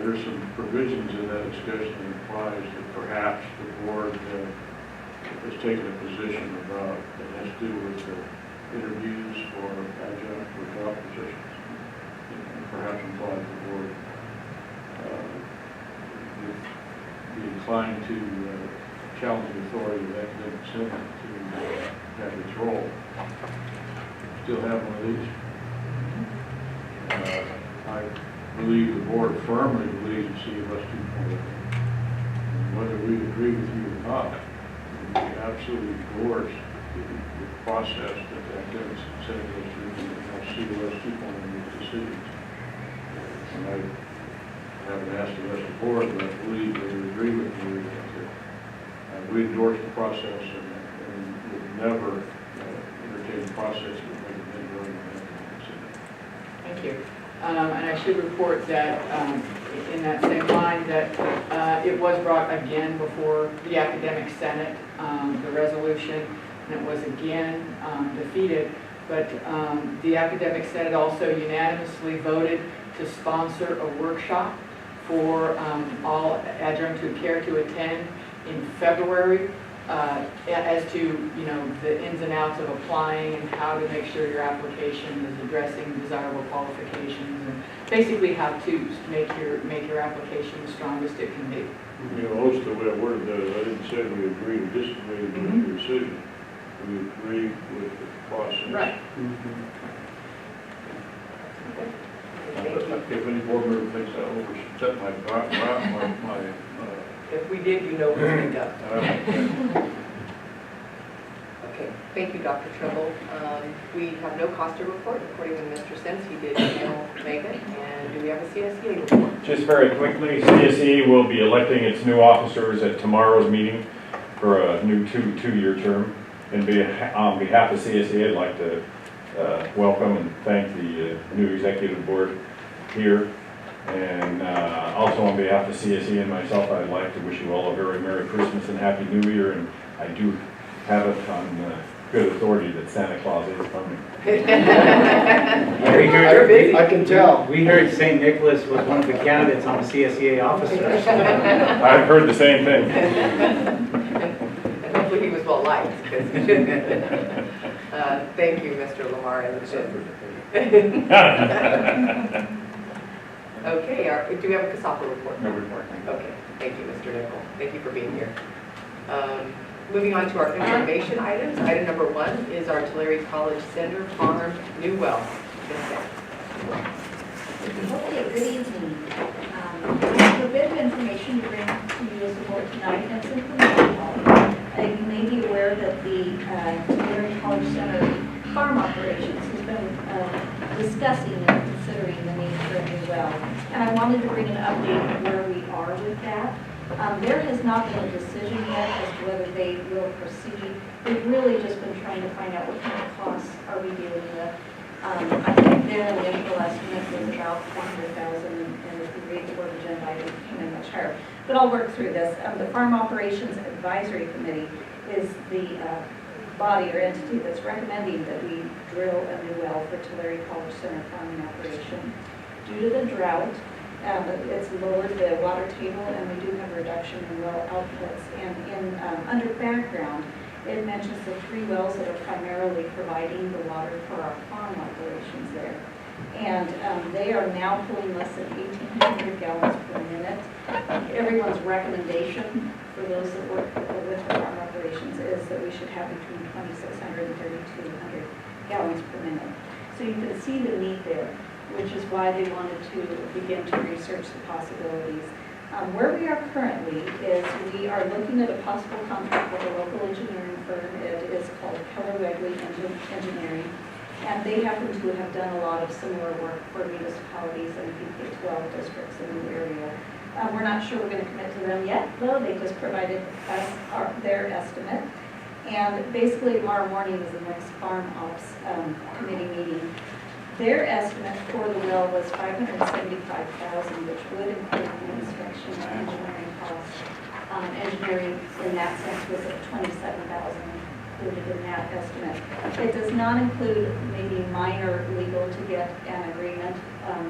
there's some provisions in that discussion that implies that perhaps the board has taken a position about, that has to do with the interviews for adjunct or job positions, and perhaps implied the board would be inclined to challenge the authority of the academic senate to have its role. Still have one of these. I believe the board firmly believes in CMS 2.0. Whether we agree with you or not, we absolutely endorse the process that the academic senate goes through to have CMS 2.0 decisions. And I haven't asked the rest of the board, but I believe they would agree with me that we endorse the process and would never entertain the process that would make it running the academic senate. Thank you. And I should report that in that same line that it was brought again before the Academic Senate, the resolution, and it was again defeated. But the Academic Senate also unanimously voted to sponsor a workshop for all adjuncts who care to attend in February as to, you know, the ins and outs of applying and how to make sure your application is addressing desirable qualifications and basically how to make your application the strongest it can be. You know, most of the way I worded that, I didn't say we agree or disagree with the decision. We agree with the process. Right. If any board member thinks that overstep my If we did, you know who to speak up. Okay, thank you, Dr. Trimble. We have no cost to report, according to Mr. Sims. He did email Megan. And do we have a CSEA report? Just very quickly, CSE will be electing its new officers at tomorrow's meeting for a new two-year term. And on behalf of CSE, I'd like to welcome and thank the new executive board here. And also on behalf of CSE and myself, I'd like to wish you all a very Merry Christmas and Happy New Year. And I do have it on good authority that Santa Claus is coming. I can tell. We heard St. Nicholas was one of the candidates on the CSEA officers. I've heard the same thing. And hopefully he was well liked. Thank you, Mr. Lamar. Okay, do we have a CASAPA report? No report. Okay, thank you, Mr. Nickel. Thank you for being here. Moving on to our information items. Item number 1 is our Tulare College Center Farm New Well. Okay, good evening. I have a bit of information to bring to you as a board tonight, and it's informational. You may be aware that the Tulare College Center Farm Operations has been discussing and considering the need for a new well. And I wanted to bring an update of where we are with that. There has not been a decision yet as to whether they will proceed. We've really just been trying to find out what kind of costs are we dealing with. I think their initial estimate was about $400,000, and if you read the board agenda, it came in much higher. But I'll work through this. The Farm Operations Advisory Committee is the body or entity that's recommending that we drill a new well for Tulare College Center farming operation. Due to the drought, it's lowered the water table, and we do have a reduction in well outputs. And in under background, it mentions the 3 wells that are primarily providing the water for our farm operations there. And they are now pulling less than 1,800 gallons per minute. Everyone's recommendation for those that work with the farm operations is that we should have between 2,600 and 3,200 gallons per minute. So you can see the need there, which is why they wanted to begin to research the possibilities. Where we are currently is we are looking at a possible contract with a local engineering firm. It is called Keller Wegley Engineering. And they happen to have done a lot of similar work for municipalities and PK-12 districts in the area. We're not sure we're going to commit to them yet, though. They just provided us their estimate. And basically tomorrow morning is the next Farm Ops Committee meeting. Their estimate for the well was $575,000, which would include the inspection and engineering costs. Engineering in that sense was at $27,000 included in that estimate. It does not include maybe minor legal to get an agreement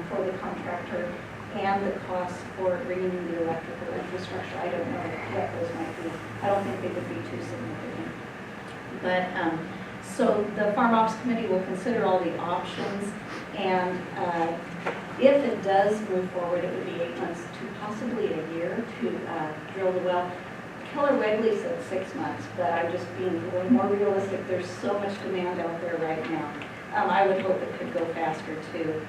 for the contractor and the costs for bringing in the electrical infrastructure. I don't know what those might be. I don't think they would be too significant. But so the Farm Ops Committee will consider all the options, and if it does move forward, it would be 8 months to possibly a year to drill the well. Keller Wegley said 6 months, but I'm just being a little more realistic. There's so much demand out there right now. I would hope it could go faster too.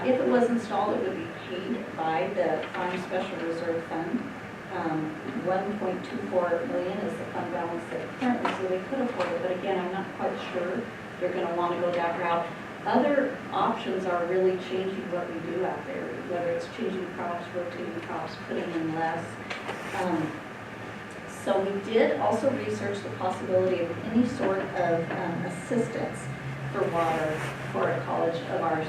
If it was installed, it would be paid by the Farm Special Reserve Fund. 1.24 million is the fund balance that currently, so they could afford it, but again, I'm not quite sure they're going to want to go that route. Other options are really changing what we do out there, whether it's changing crops, rotating crops, putting in less. So we did also research the possibility of any sort of assistance for water for a college of our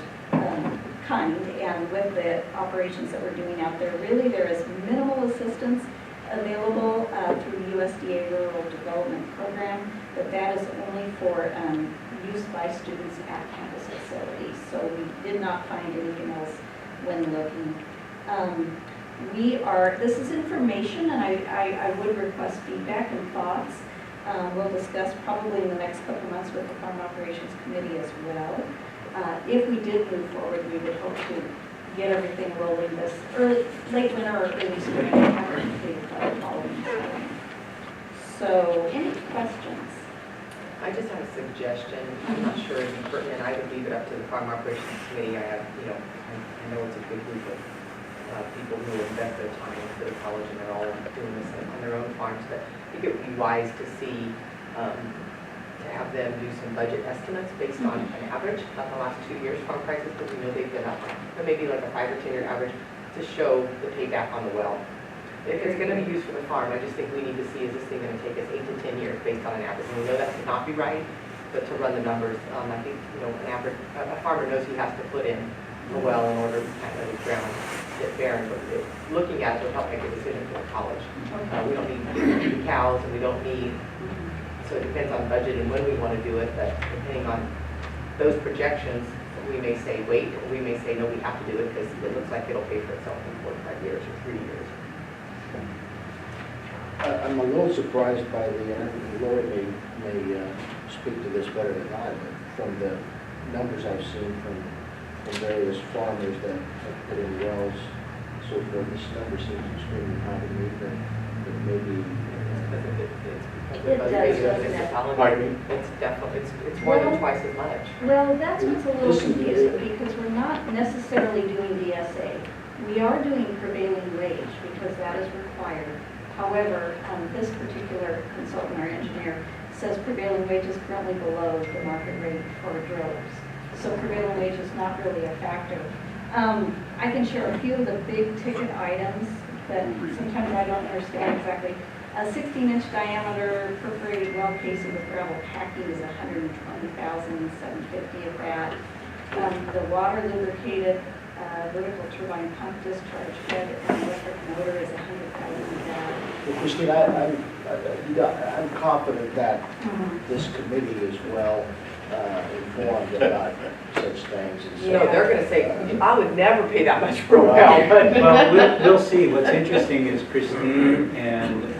kind, and with the operations that we're doing out there, really there is minimal assistance available through the USDA Rural Development Program, but that is only for use by students at campus facilities. So we did not find anything else when looking. This is information, and I would request feedback and thoughts. We'll discuss probably in the next couple months with the Farm Operations Committee as well. If we did move forward, we would hope to get everything rolling this late winter or early spring, and have it completed by the following spring. So, any questions? I just have a suggestion. I'm not sure it'd be pertinent. I would leave it up to the Farm Operations Committee. I know it's a good group of people who invest their time into the college, and they're all doing this on their own farms. But I think it would be wise to see, to have them do some budget estimates based on an average of the last 2 years farm prices, because we know they've been up, or maybe like a 5 or 10 year average, to show the payback on the well. If it's going to be used for the farm, I just think we need to see, is this thing going to take us 8 to 10 years based on an average? And we know that could not be right, but to run the numbers, I think, a farmer knows he has to put in a well in order to kind of let his ground get barren, but looking at it will help make a decision for the college. We don't need cows, and we don't need, so it depends on budget and when we want to do it, but depending on those projections, we may say wait, or we may say no, we have to do it because it looks like it'll pay for itself in 4 to 5 years or 3 years. I'm a little surprised by and Lori may speak to this better than I, but from the numbers I've seen from various farmers that have put in wells, so forth, this number seems extremely high to me, but maybe. It does, doesn't it? It's definitely, it's more than twice as much. Well, that's what's a little confusing, because we're not necessarily doing DSA. We are doing prevailing wage, because that is required. However, this particular consultant or engineer says prevailing wage is currently below the market rate for drillers. So prevailing wage is not really a factor. I can share a few of the big ticket items that sometimes I don't understand exactly. A 16-inch diameter perforated well casing with gravel packing is $120,750 of that. The water lubricated vertical turbine pump discharge head and electric motor is $100,000 of that. Well, Christine, I'm confident that this committee is well informed about such things. And so They're going to say, I would never pay that much for a well. Well, we'll see. What's interesting is Christine and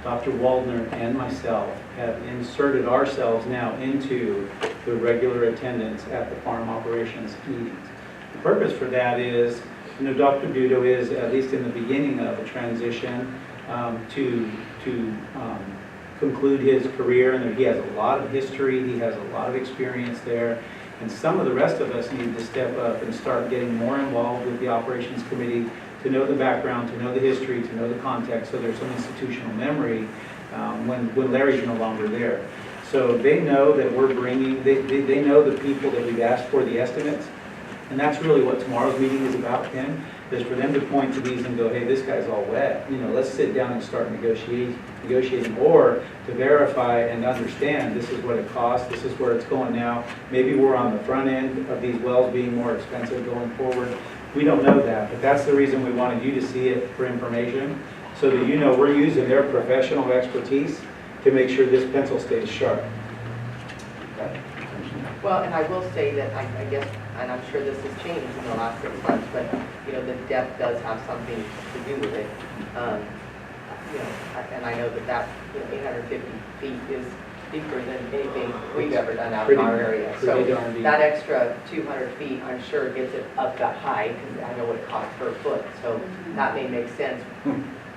Dr. Waldner and myself have inserted ourselves now into the regular attendance at the farm operations meetings. The purpose for that is, Dr. Dudo is, at least in the beginning of a transition, to conclude his career, and he has a lot of history, he has a lot of experience there, And some of the rest of us need to step up and start getting more involved with the operations committee to know the background, to know the history, to know the context, so there's some institutional memory when Larry's no longer there. So they know that we're bringing, they know the people that we've asked for the estimates. And that's really what tomorrow's meeting is about, Ken, is for them to point to these and go, hey, this guy's all wet. You know, let's sit down and start negotiating, or to verify and understand this is what it costs, this is where it's going now. Maybe we're on the front end of these wells being more expensive going forward. We don't know that, but that's the reason we wanted you to see it for information, so that you know we're using their professional expertise to make sure this pencil stays sharp. Well, and I will say that I guess, and I'm sure this has changed in the last 6 months, but, you know, the depth does have something to do with it. You know, and I know that, you know, 850 feet is deeper than anything we've ever done out in our area. So darn deep. that extra 200 feet, I'm sure gets it up that high, because I know what it costs per foot. So that may make sense.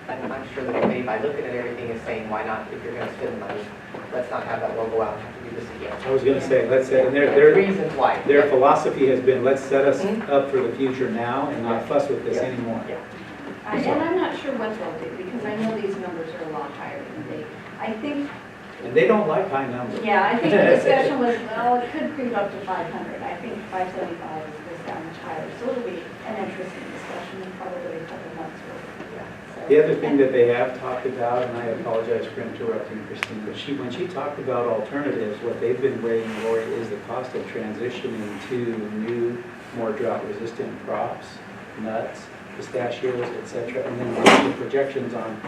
I'm sure the committee, by looking at everything, is saying, why not, if you're going to spend the money, let's not have that well go out and have to do this again. I was going to say, let's say, and There's reasons why. their philosophy has been, let's set us up for the future now and not fuss with this Yeah. anymore. Yeah. And I'm not sure what they'll do, because I know these numbers are a lot higher than I think, And they don't like high numbers. yeah, I think the discussion was, well, it could creep up to 500. I think 575 is that much higher, so it'll be an interesting discussion in probably a couple of months. So- The other thing that they have talked about, and I apologize for interrupting Christine, but when she talked about alternatives, what they've been weighing, Lori, is the cost of transitioning to new, more drought-resistant crops, nuts, pistachios, et cetera, and then making projections on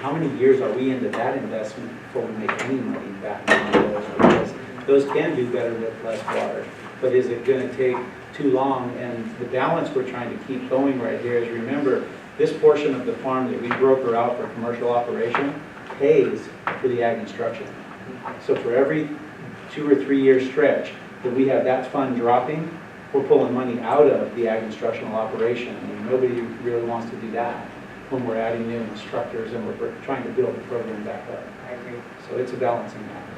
how many years are we into that investment before we make any money back on those, because those can do better with less water. But is it going to take too long? And the balance we're trying to keep going right here is, remember, this portion of the farm that we broker out for commercial operation pays for the ag instruction. So for every 2 or 3 year stretch that we have that fund dropping, we're pulling money out of the ag instructional operation. And nobody really wants to do that when we're adding new instructors and we're trying to build the program back up. I agree. So it's a balancing act.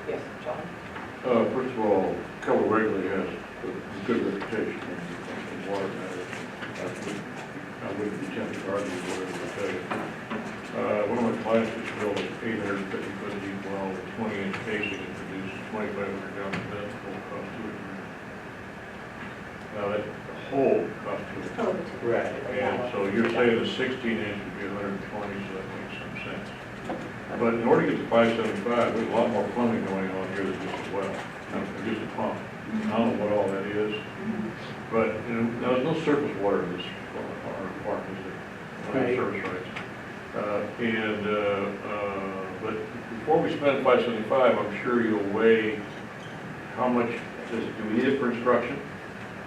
Yes, John? First of all, Keller Wrigley has a good reputation in water matters. I wouldn't be tempted to argue with whatever they tell you. One of my clients just built an 850 foot deep well with 20-inch casing and produced 2,500 gallons of that full cost $2 million. Now that the whole cost $2 million. Right. And so you're saying the 16-inch would be 120, so that makes some sense. But in order to get to 575, there's a lot more plumbing going on here than just a well, just a pump. I don't know what all that is, but you know, now there's no surface water in this farm, is there? No Right. surface rights. But before we spend 575, I'm sure you'll weigh how much do we need it for instruction?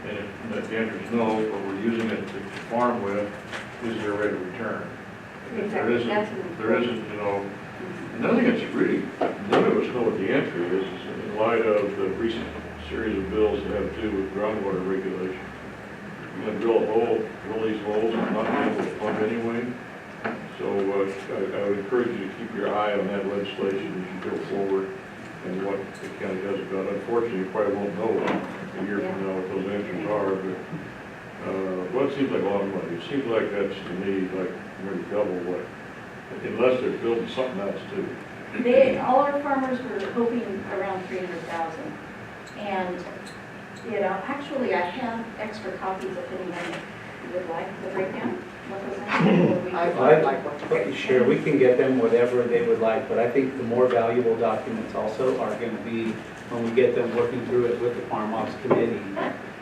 And if the answer is no, but we're using it to farm with, is there a rate of return? And if there isn't, you know, another thing that's really, none of us know what the answer is in light of the recent series of bills that have to do with groundwater regulation. You're gonna drill these holes and not be able to pump anyway. So I would encourage you to keep your eye on that legislation as you go forward and what the county does about it. Unfortunately, you probably won't know a year from now what those answers are, but well, it seems like a lot of money. It seems like that's, to me, like maybe double what, unless they're building something else too. All our farmers were hoping around 300,000. And, you know, actually I have extra copies if anyone would like the breakdown. What was I'd like one. Okay, sure, we can get them whatever they would like, but I think the more valuable documents also are going to be when we get them working through it with the Farm Ops Committee.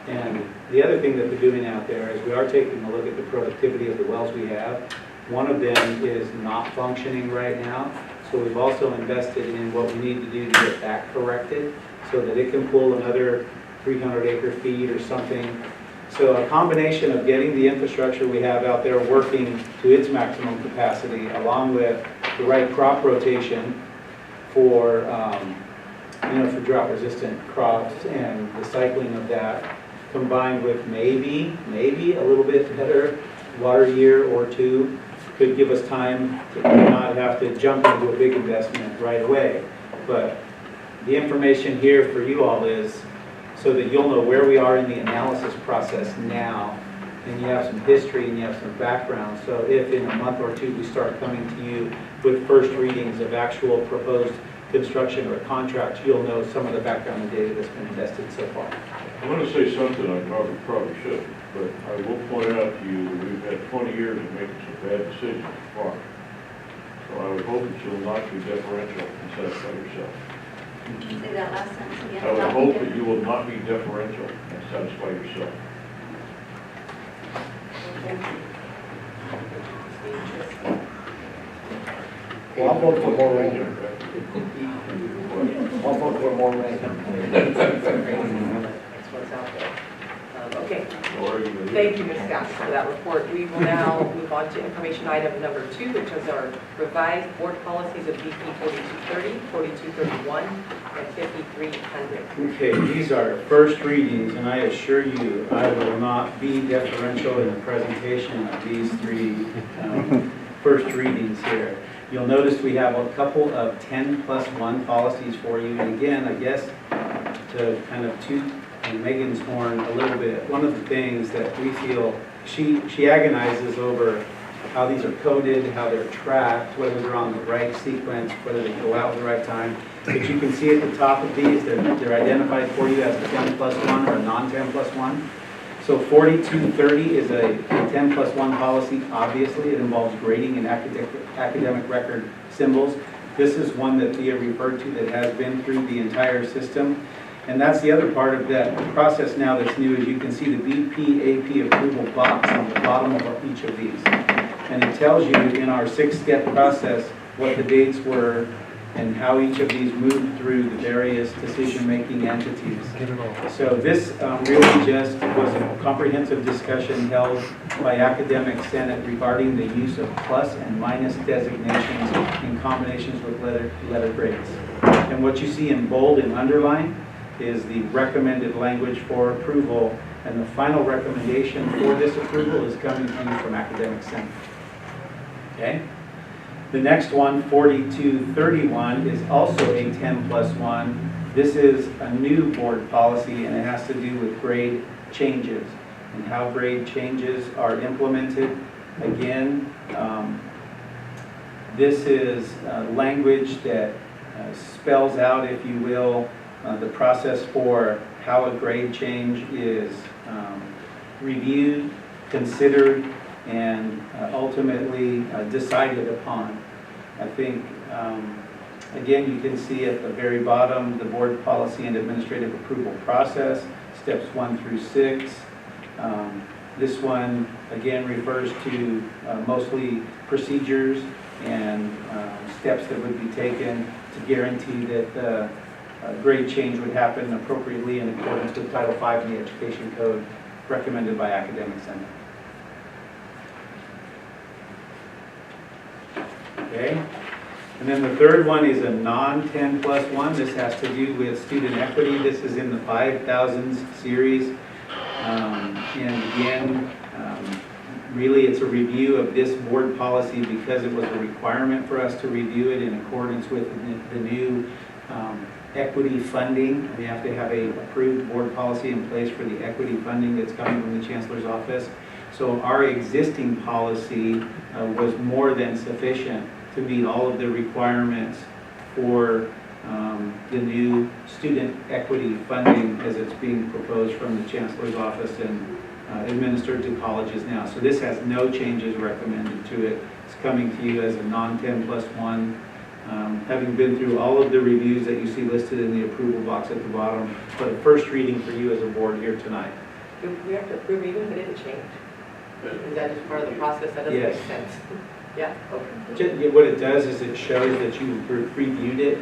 And the other thing that they're doing out there is we are taking a look at the productivity of the wells we have. One of them is not functioning right now, so we've also invested in what we need to do to get that corrected so that it can pull another 300 acre feet or something. So a combination of getting the infrastructure we have out there working to its maximum capacity, along with the right crop rotation for, for drought-resistant crops and the cycling of that, combined with maybe a little bit better water year or two, could give us time to not have to jump into a big investment right away. But the information here for you all is so that you'll know where we are in the analysis process now, and you have some history and you have some background. So if in a month or two we start coming to you with first readings of actual proposed construction or contracts, you'll know some of the background and data that's been invested so far. I'm going to say something I probably shouldn't, but I will point out to you that we've had 20 years of making some bad decisions so far. So I would hope that you'll not be deferential and satisfy yourself. Can you say that last sentence again? I would Not hope be that you will not be deferential and satisfy yourself. Well, I'll vote for more rain. I'll vote for more rain. That's what's out there. Okay, thank you, Ms. Scott, for that report. We will now move on to information item number 2, which is our revised board policies of BP 4230, 4231, and 5300. Okay, these are first readings, and I assure you, I will not be deferential in the presentation of these three first readings here. You'll notice we have a couple of 10+1 policies for you, and again, I guess to kind of toot Megan's horn a little bit, one of the things that we feel, she agonizes over how these are coded, how they're tracked, whether they're on the right sequence, whether they go out at the right time. But you can see at the top of these, they're identified for you as a 10+1 or a non-10+1. So 4230 is a 10+1 policy. Obviously, it involves grading and academic record symbols. This is one that Thea referred to that has been through the entire system. And that's the other part of that process now that's new, is you can see the BPAP approval box on the bottom of each of these. And it tells you in our 6-step process what the dates were and how each of these moved through the various decision-making entities. So this really just was a comprehensive discussion held by Academic Senate regarding the use of plus and minus designations in combinations with letter grades. And what you see in bold and underline is the recommended language for approval, and the final recommendation for this approval is coming to you from Academic Senate. Okay? The next one, 4231, is also a 10+1. This is a new board policy, and it has to do with grade changes and how grade changes are implemented. Again, this is language that spells out, if you will, the process for how a grade change is reviewed, considered, and ultimately decided upon. I think, again, you can see at the very bottom the board policy and administrative approval process, steps 1 through 6. This one, again, refers to mostly procedures and steps that would be taken to guarantee that the grade change would happen appropriately in accordance with Title V of the Education Code recommended by Academic Senate. Okay, and then the third one is a non-10+1. This has to do with student equity. This is in the 5000s series. And again, really it's a review of this board policy because it was a requirement for us to review it in accordance with the new equity funding. We have to have a approved board policy in place for the equity funding that's coming from the Chancellor's office. So our existing policy was more than sufficient to meet all of the requirements for the new student equity funding as it's being proposed from the Chancellor's office and administered to colleges now. So this has no changes recommended to it. It's coming to you as a non-10+1. Having been through all of the reviews that you see listed in the approval box at the bottom, but a first reading for you as a board here tonight. Do we have to approve even if it didn't change? Is that just part of the process? That doesn't Yes. make sense. Yeah, okay. What it does is it shows that you reviewed it,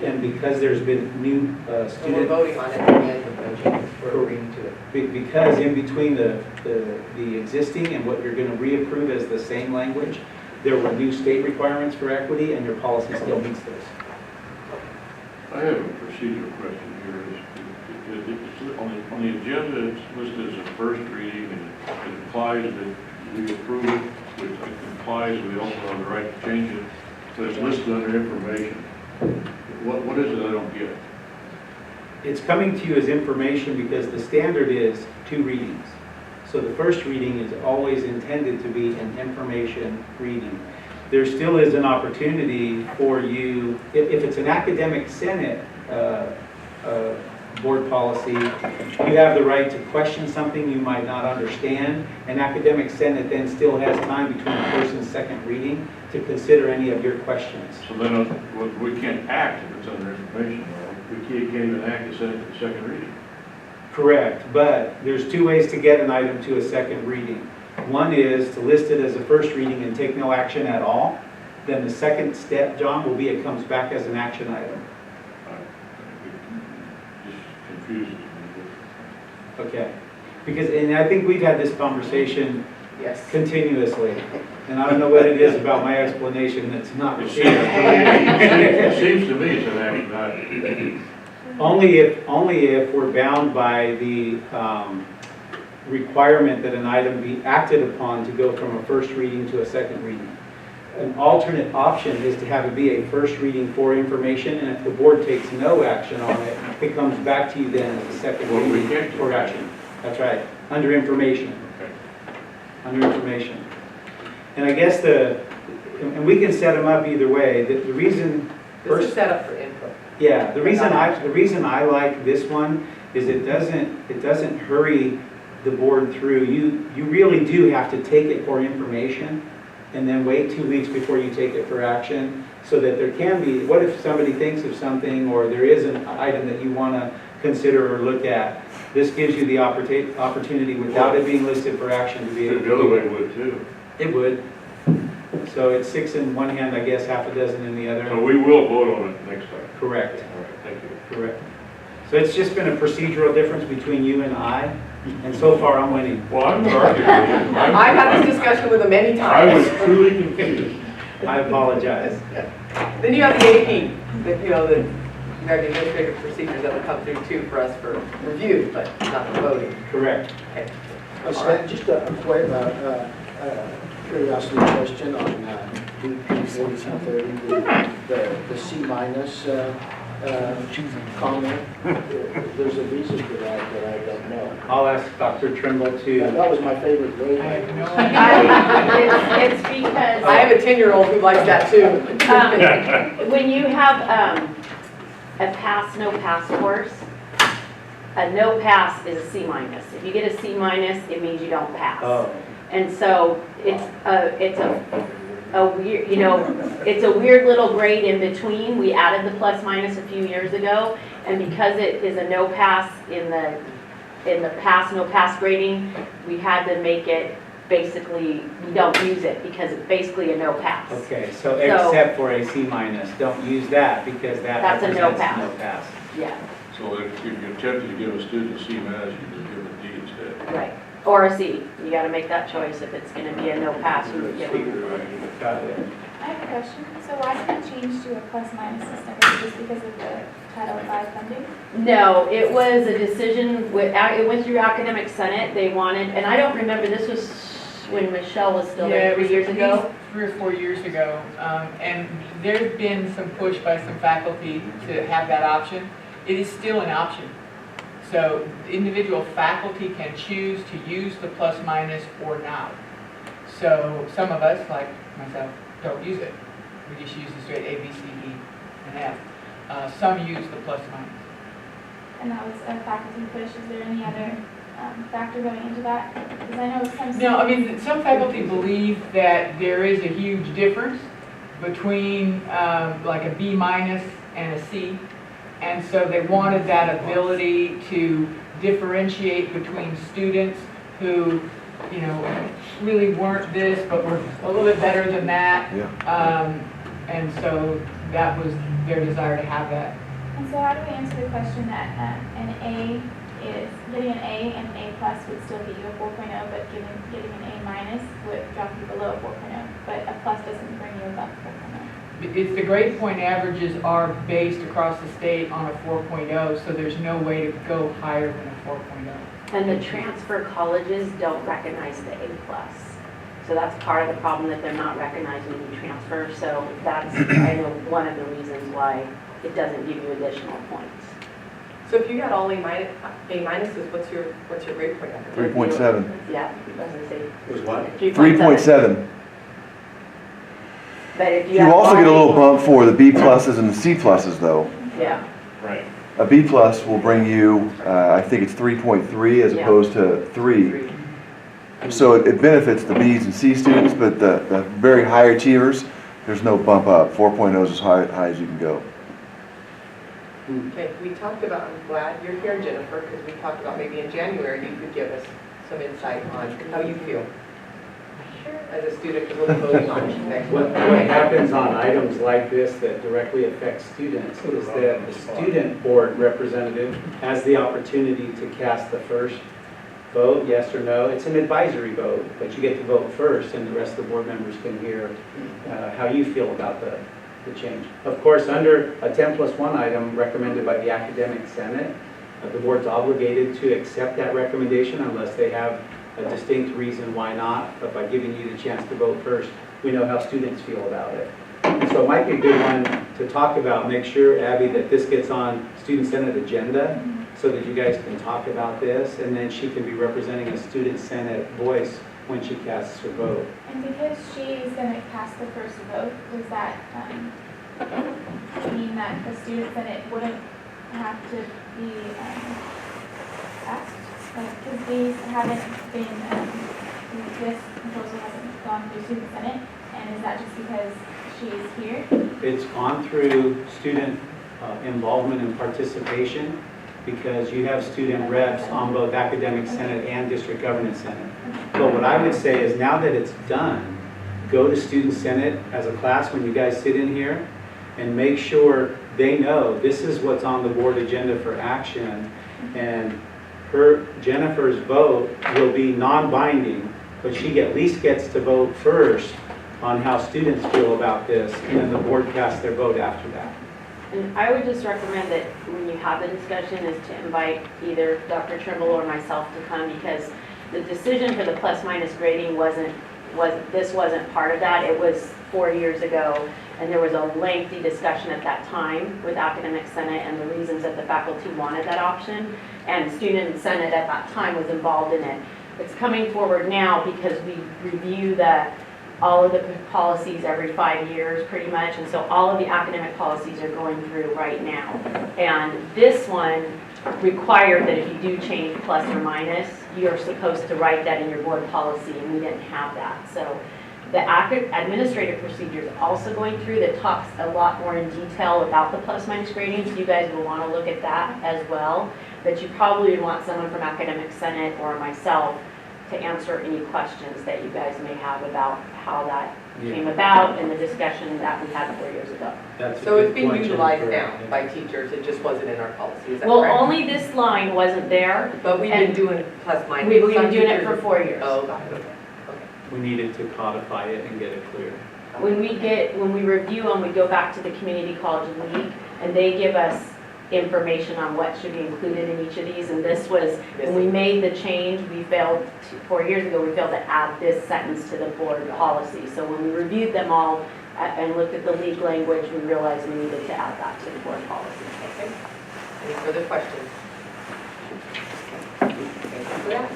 and because there's been new So we're student... voting on it at the end of the changes. We're agreeing to it. Because in between the existing and what you're going to reapprove as the same language, there were new state requirements for equity, and your policy still meets those. I have a procedural question here. On the agenda, it's listed as a first reading, and it implies that we approve it, which implies we also have the right to change it, but it's listed under information. What is it I don't get? it's coming to you as information because the standard is 2 readings. So the first reading is always intended to be an information reading. There still is an opportunity for you, if it's an academic senate board policy, you have the right to question something you might not understand. An academic senate then still has time between the first and second reading to consider any of your questions. So then we can't act if it's under information. We can't even act as a second reading. Correct, but there's 2 ways to get an item to a second reading. One is to list it as a first reading and take no action at all. Then the second step, John, will be it comes back as an action item. Just confuses me. Okay, because, and I think we've had this conversation Yes. continuously, and I don't know what it is about my explanation that's not It received. seems to me it's an action item. Only if we're bound by the requirement that an item be acted upon to go from a first reading to a second reading. An alternate option is to have it be a first reading for information, and if the board takes no action on it, it comes back to you then as a second Well, we reading can't do for that. action. That's right, under information. Okay. Under information. And I guess and we can set them up either way. The reason, This is set up for input. yeah, the reason I like this one is it doesn't hurry the board through. You really do have to take it for information and then wait 2 weeks before you take it for action, so that there can be, what if somebody thinks of something or there is an item that you want to consider or look at? This gives you the opportunity without it being listed for action to be able to. The other way would too. It would. So it's 6 in one hand, I guess, half a dozen in the other. So we will vote on it next time. Correct, All right, thank you. correct. So it's just been a procedural difference between you and I, and so far I'm winning. Well, I'm not arguing with you. I've had this discussion with them many I was times. truly confused. I apologize. Then you have the AP, the administrative procedures that will come through too for us for review, but not for voting. Correct. Okay. Stan, just a quick curiosity question on BP 4230, the C minus comment. There's a reason for that I don't know. I'll ask Dr. Trimble Yeah, to, that was my favorite grade. I have no idea. It's because. I have a 10-year-old who likes that too. When you have a pass, no pass course, a no pass is a C minus. If you get a C minus, it means you don't pass. oh, And so it's a weird, it's a weird little grade in between. We added the plus minus a few years ago, and because it is a no pass in the pass, no pass grading, we had to make it basically, we don't use it because it's basically a no pass. okay, so except for a C minus, don't use that because that That's a no represents pass. no pass. Yeah, So if you're tempted to give a student a C minus, you just give a D instead. right. Or a C. You gotta make that choice. If it's gonna be a no pass, you would give them. Got it. I have a question. So why did it change to a plus minus system? Is it just because of the Title V funding? No, it was a decision, it went through Academic Senate. They wanted, and I don't remember, this was when Michelle was still there 3 years ago. 3 or 4 years ago, and there's been some push by some faculty to have that option. It is still an option. So individual faculty can choose to use the plus minus or not. So some of us, like myself, don't use it. We just use the straight A, B, C, E, and F. Some use the plus minus. And that was a faculty push. Is there any other factor going into that? Because I know some. No, I mean, some faculty believe that there is a huge difference between like a B minus and a C. And so they wanted that ability to differentiate between students who, really weren't this, but were a little bit better than that. And so that was their desire to have that. And so how do we answer the question that getting an A and an A plus would still get you a 4.0, but getting an A minus would drop you below 4.0, but a plus doesn't bring you above 4.0? It's the grade point averages are based across the state on a 4.0, so there's no way to go higher than a 4.0. And the transfer colleges don't recognize the A plus. So that's part of the problem, that they're not recognizing the transfer. So that's, I know, one of the reasons why it doesn't give you additional points. So if you had all A minuses, what's your grade point? 3.7. Yeah, I was gonna say. It was what? 3.7. But if you You have also get a all little bump for the B pluses and the C pluses though. Yeah, Right. A B plus will bring you, I think it's 3.3 as Yeah. opposed to 3. So it benefits the B's and C students, but the very high achievers, there's no bump up. 4.0 is as high as you can go. Okay, we talked about, I'm glad you're here, Jennifer, because we talked about maybe in January you could give us some insight on how you feel as a student, because we'll be voting on it next What month. happens on items like this that directly affect students is that the student board representative has the opportunity to cast the first vote, yes or no. It's an advisory vote, but you get to vote first, and the rest of the board members can hear how you feel about the change. Of course, under a 10+1 item recommended by the Academic Senate, the board's obligated to accept that recommendation unless they have a distinct reason why not, but by giving you the chance to vote first, we know how students feel about it. And so it might be a good one to talk about. Make sure, Abby, that this gets on Student Senate agenda so that you guys can talk about this, and then she can be representing a Student Senate voice when she casts her vote. And because she's going to cast the first vote, does that mean that the student senate wouldn't have to be asked? Because these haven't been, this proposal hasn't gone through student senate, and is that just because she's here? It's gone through student involvement and participation because you have student reps on both Academic Senate and District Governance Senate. But what I would say is now that it's done, go to Student Senate as a class when you guys sit in here and make sure they know this is what's on the board agenda for action, and Jennifer's vote will be non-binding, but she at least gets to vote first on how students feel about this, and then the board casts their vote after that. and I would just recommend that when you have the discussion is to invite either Dr. Trimble or myself to come, because the decision for the plus-minus grading wasn't part of that. It was 4 years ago, and there was a lengthy discussion at that time with Academic Senate and the reasons that the faculty wanted that option, and Student Senate at that time was involved in it. It's coming forward now because we review all of the policies every 5 years pretty much, and so all of the academic policies are going through right now. And this one required that if you do change plus or minus, you're supposed to write that in your board policy, and we didn't have that. So the administrative procedure is also going through that talks a lot more in detail about the plus minus grading, so you guys will want to look at that as well. But you probably would want someone from Academic Senate or myself to answer any questions that you guys may have about how that came about and the discussion that we had 4 years ago. That's a So it's good being point, utilized Jennifer. now by teachers, it just wasn't in our policy, is that Well, correct? only this line wasn't there. But we've been and doing plus minus. We've Some been doing it teachers- for 4 years. Oh, got it, okay. We needed to codify it and get it clear. When we review them, we go back to the Community College League, and they give us information on what should be included in each of these, and this was, when we made the change, 4 years ago, we failed to add this sentence to the board policy. So when we reviewed them all and looked at the league language, we realized we needed to add that to the board policy. Okay. Any further questions? Thank you for that.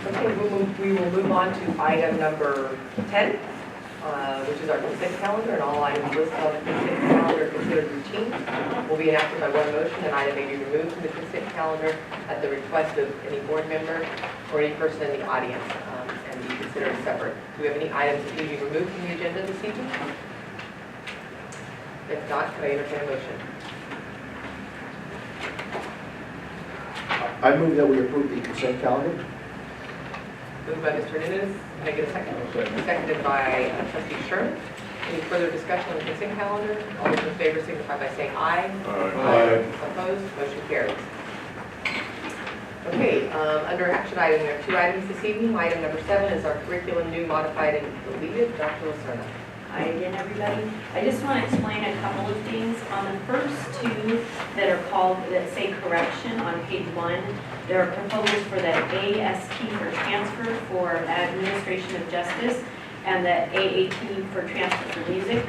Okay, we will move on to item number 10, which is our consent calendar, and all items listed on the consent calendar considered routine will be enacted by one motion. An item may be removed from the consent calendar at the request of any board member or any person in the audience, and be considered separate. Do we have any items that need to be removed from the agenda this evening? If not, could I entertain a motion? I move that we approve the consent calendar. Moved by Mr. Nunes. Can I get a second? Seconded by trustee Sherman. Any further discussion on the consent calendar? All those in favor signify by saying aye. Aye. Opposed? Motion carries. Okay, under action item, there are 2 items this evening. Item number 7 is our curriculum new, modified, and deleted. Dr. Lacerna. Hi again, everybody. I just want to explain a couple of things. On the first 2 that say correction on page 1, there are proposals for the AST for transfer for administration of justice and the AAT for transfer for music.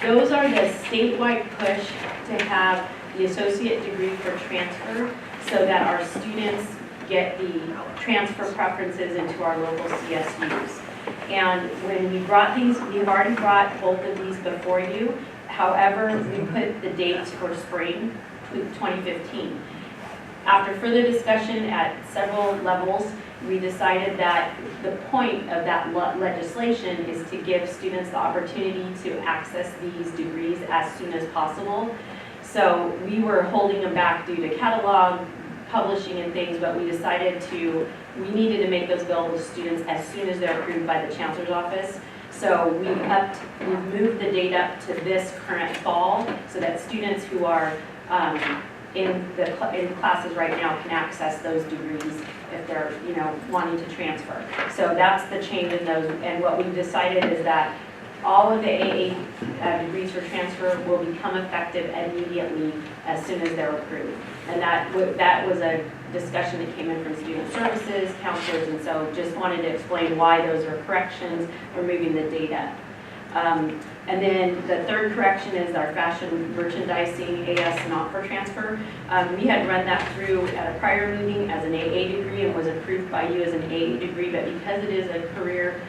Those are the statewide push to have the associate degree for transfer so that our students get the transfer preferences into our local CSUs. And when we brought these, we've already brought both of these before you. However, we put the dates for spring 2015. After further discussion at several levels, we decided that the point of that legislation is to give students the opportunity to access these degrees as soon as possible. So we were holding them back due to catalog, publishing and things, but we decided we needed to make those available to students as soon as they're approved by the chancellor's office. So we've moved the date up to this current fall so that students who are in classes right now can access those degrees if they're, wanting to transfer. So that's the change in those, and what we've decided is that all of the AA degrees for transfer will become effective immediately as soon as they're approved. And that was a discussion that came in from student services, counselors, and so just wanted to explain why those are corrections. We're moving the date up. And then the third correction is our fashion merchandising AS not for transfer. We had run that through at a prior meeting as an AA degree and was approved by you as an AA degree, but because it is a career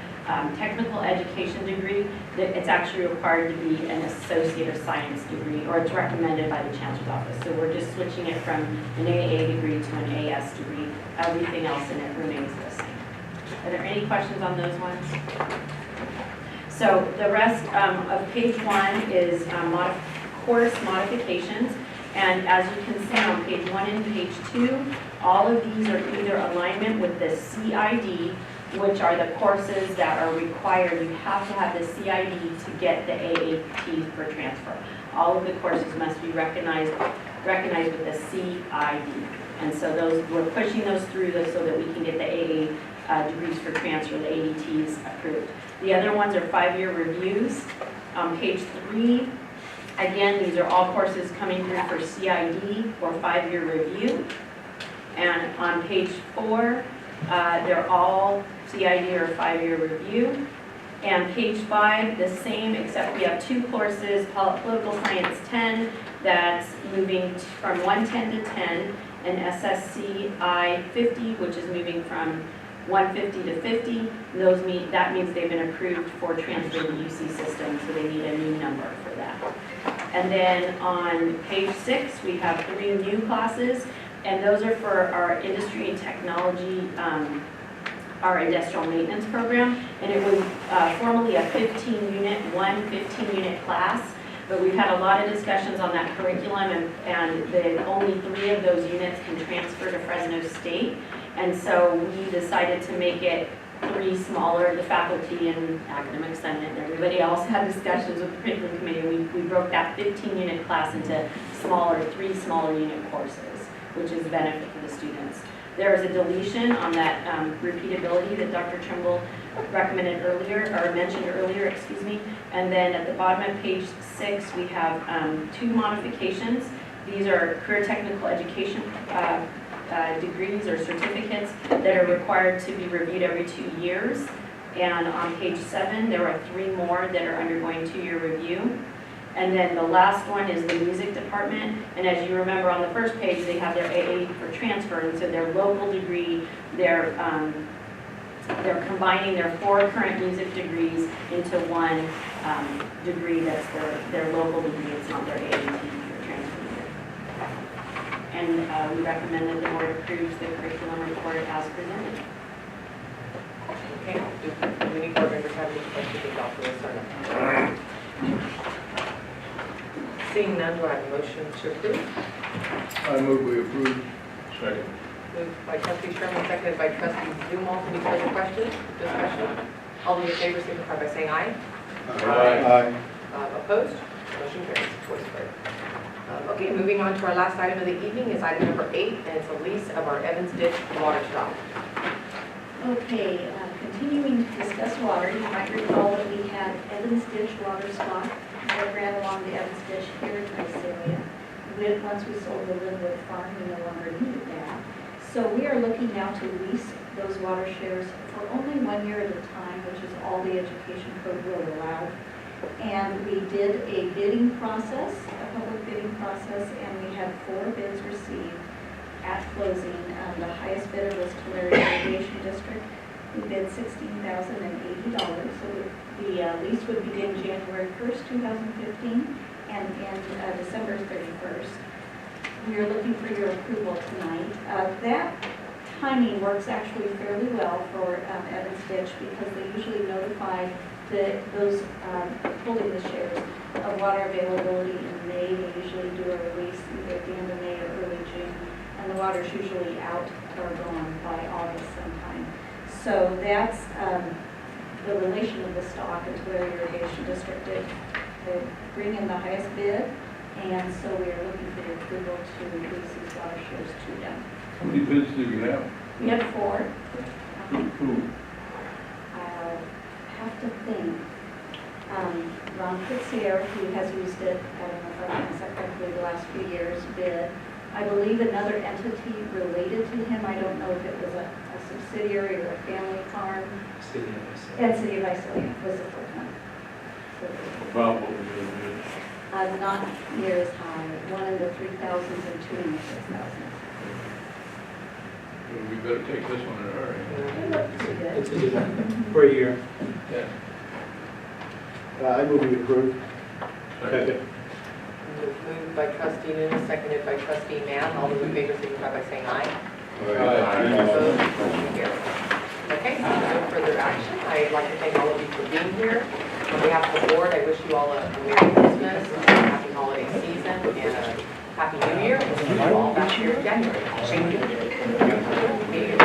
technical education degree, that it's actually required to be an associate of science degree, or it's recommended by the chancellor's office. So we're just switching it from an AA degree to an AS degree. Everything else in it remains the same. Are there any questions on those ones? So the rest of page 1 is course modifications. And as you can see on page 1 and page 2, all of these are either alignment with the CID, which are the courses that are required. You have to have the CID to get the AAT for transfer. All of the courses must be recognized with the CID. And so we're pushing those through so that we can get the AA degrees for transfer, the ADTs approved. The other ones are 5-year reviews. On page 3, again, these are all courses coming through for CID or 5-year review. And on page 4, they're all CID or 5-year review. And page 5, the same, except we have 2 courses, Political Science 10, that's moving from 110 to 10, and SSCI 50, which is moving from 150 to 50. That means they've been approved for transfer to the UC system, so they need a new number for that. And then on page 6, we have 3 new classes, and those are for our industry and technology, our industrial maintenance program. And it was formerly a 15-unit class, but we've had a lot of discussions on that curriculum, and only 3 of those units can transfer to Fresno State. And so we decided to make it 3 smaller. The faculty and academic senate and everybody else had discussions with the curriculum committee. We broke that 15-unit class into 3 smaller unit courses, which is a benefit for the students. There is a deletion on that repeatability that Dr. Trimble recommended earlier, or mentioned earlier, excuse me. And then at the bottom of page 6, we have 2 modifications. These are career technical education degrees or certificates that are required to be reviewed every 2 years. And on page 7, there are 3 more that are undergoing 2-year review. And then the last one is the music department. And as you remember on the first page, they have their AA for transfer. And so their local degree, they're combining their 4 current music degrees into 1 degree that's their local degree. It's not their AAT for transfer. And we recommend that the board approves the curriculum report as presented. Okay, do any board members have any questions about this or not? Seeing none, do I have a motion to approve? I move we approve. Second. Moved by trustee Sherman, seconded by trustee Zumwalt. Any further questions, discussion? All those in favor signify by saying aye. Aye. Opposed? Motion carries. Voice vote. Okay, moving on to our last item of the evening is item number 8, and it's a lease of our Evans Ditch water stop. Okay, continuing to discuss water, you might recall that we had Evans Ditch water stock that ran along the Evans Ditch here in Visalia. Once we sold the Linwood farm, we no longer needed that. So we are looking now to lease those water shares for only 1 year at a time, which is all the education code will allow. And we did a bidding process, a public bidding process, and we had 4 bids received at closing. The highest bidder was Tulare Irrigation District, who bid $16,080. So the lease would begin January 1st, 2015, and end December 31st. We are looking for your approval tonight. That timing works actually fairly well for Evans Ditch because they usually notify those holding the shares of water availability in May. They usually do a release either at the end of May or early June, and the water's usually out or gone by August sometime. So that's the relation of the stock and Tulare Irrigation District. They bring in the highest bid, and so we are looking for the approval to release these water shares to them. How many bids do you have? We had 4. Who? I have to think. Ron Pitzier, who has used it, I don't know if I can say correctly, the last few years, bid. I believe another entity related to him, I don't know if it was a subsidiary or a family farm, City of Islip. and City of Islip was the fourth one. About what was the bid? Not near as high, 1 in the 3,000s and 2 in the 6,000s. Well, we better take this one in a hurry. It looked pretty good. It's a good one. For a year. Yeah. I move we approve. Second. Moved by trustee Nunes, seconded by trustee Mann. All those in favor signify by saying aye. Aye. Opposed? Motion carries. Okay, so no further action. I'd like to thank all of you for being here. On behalf of the board, I wish you all a Merry Christmas, a happy holiday season, and a Happy New Year. We'll see you all back here in January. Thank you. Meeting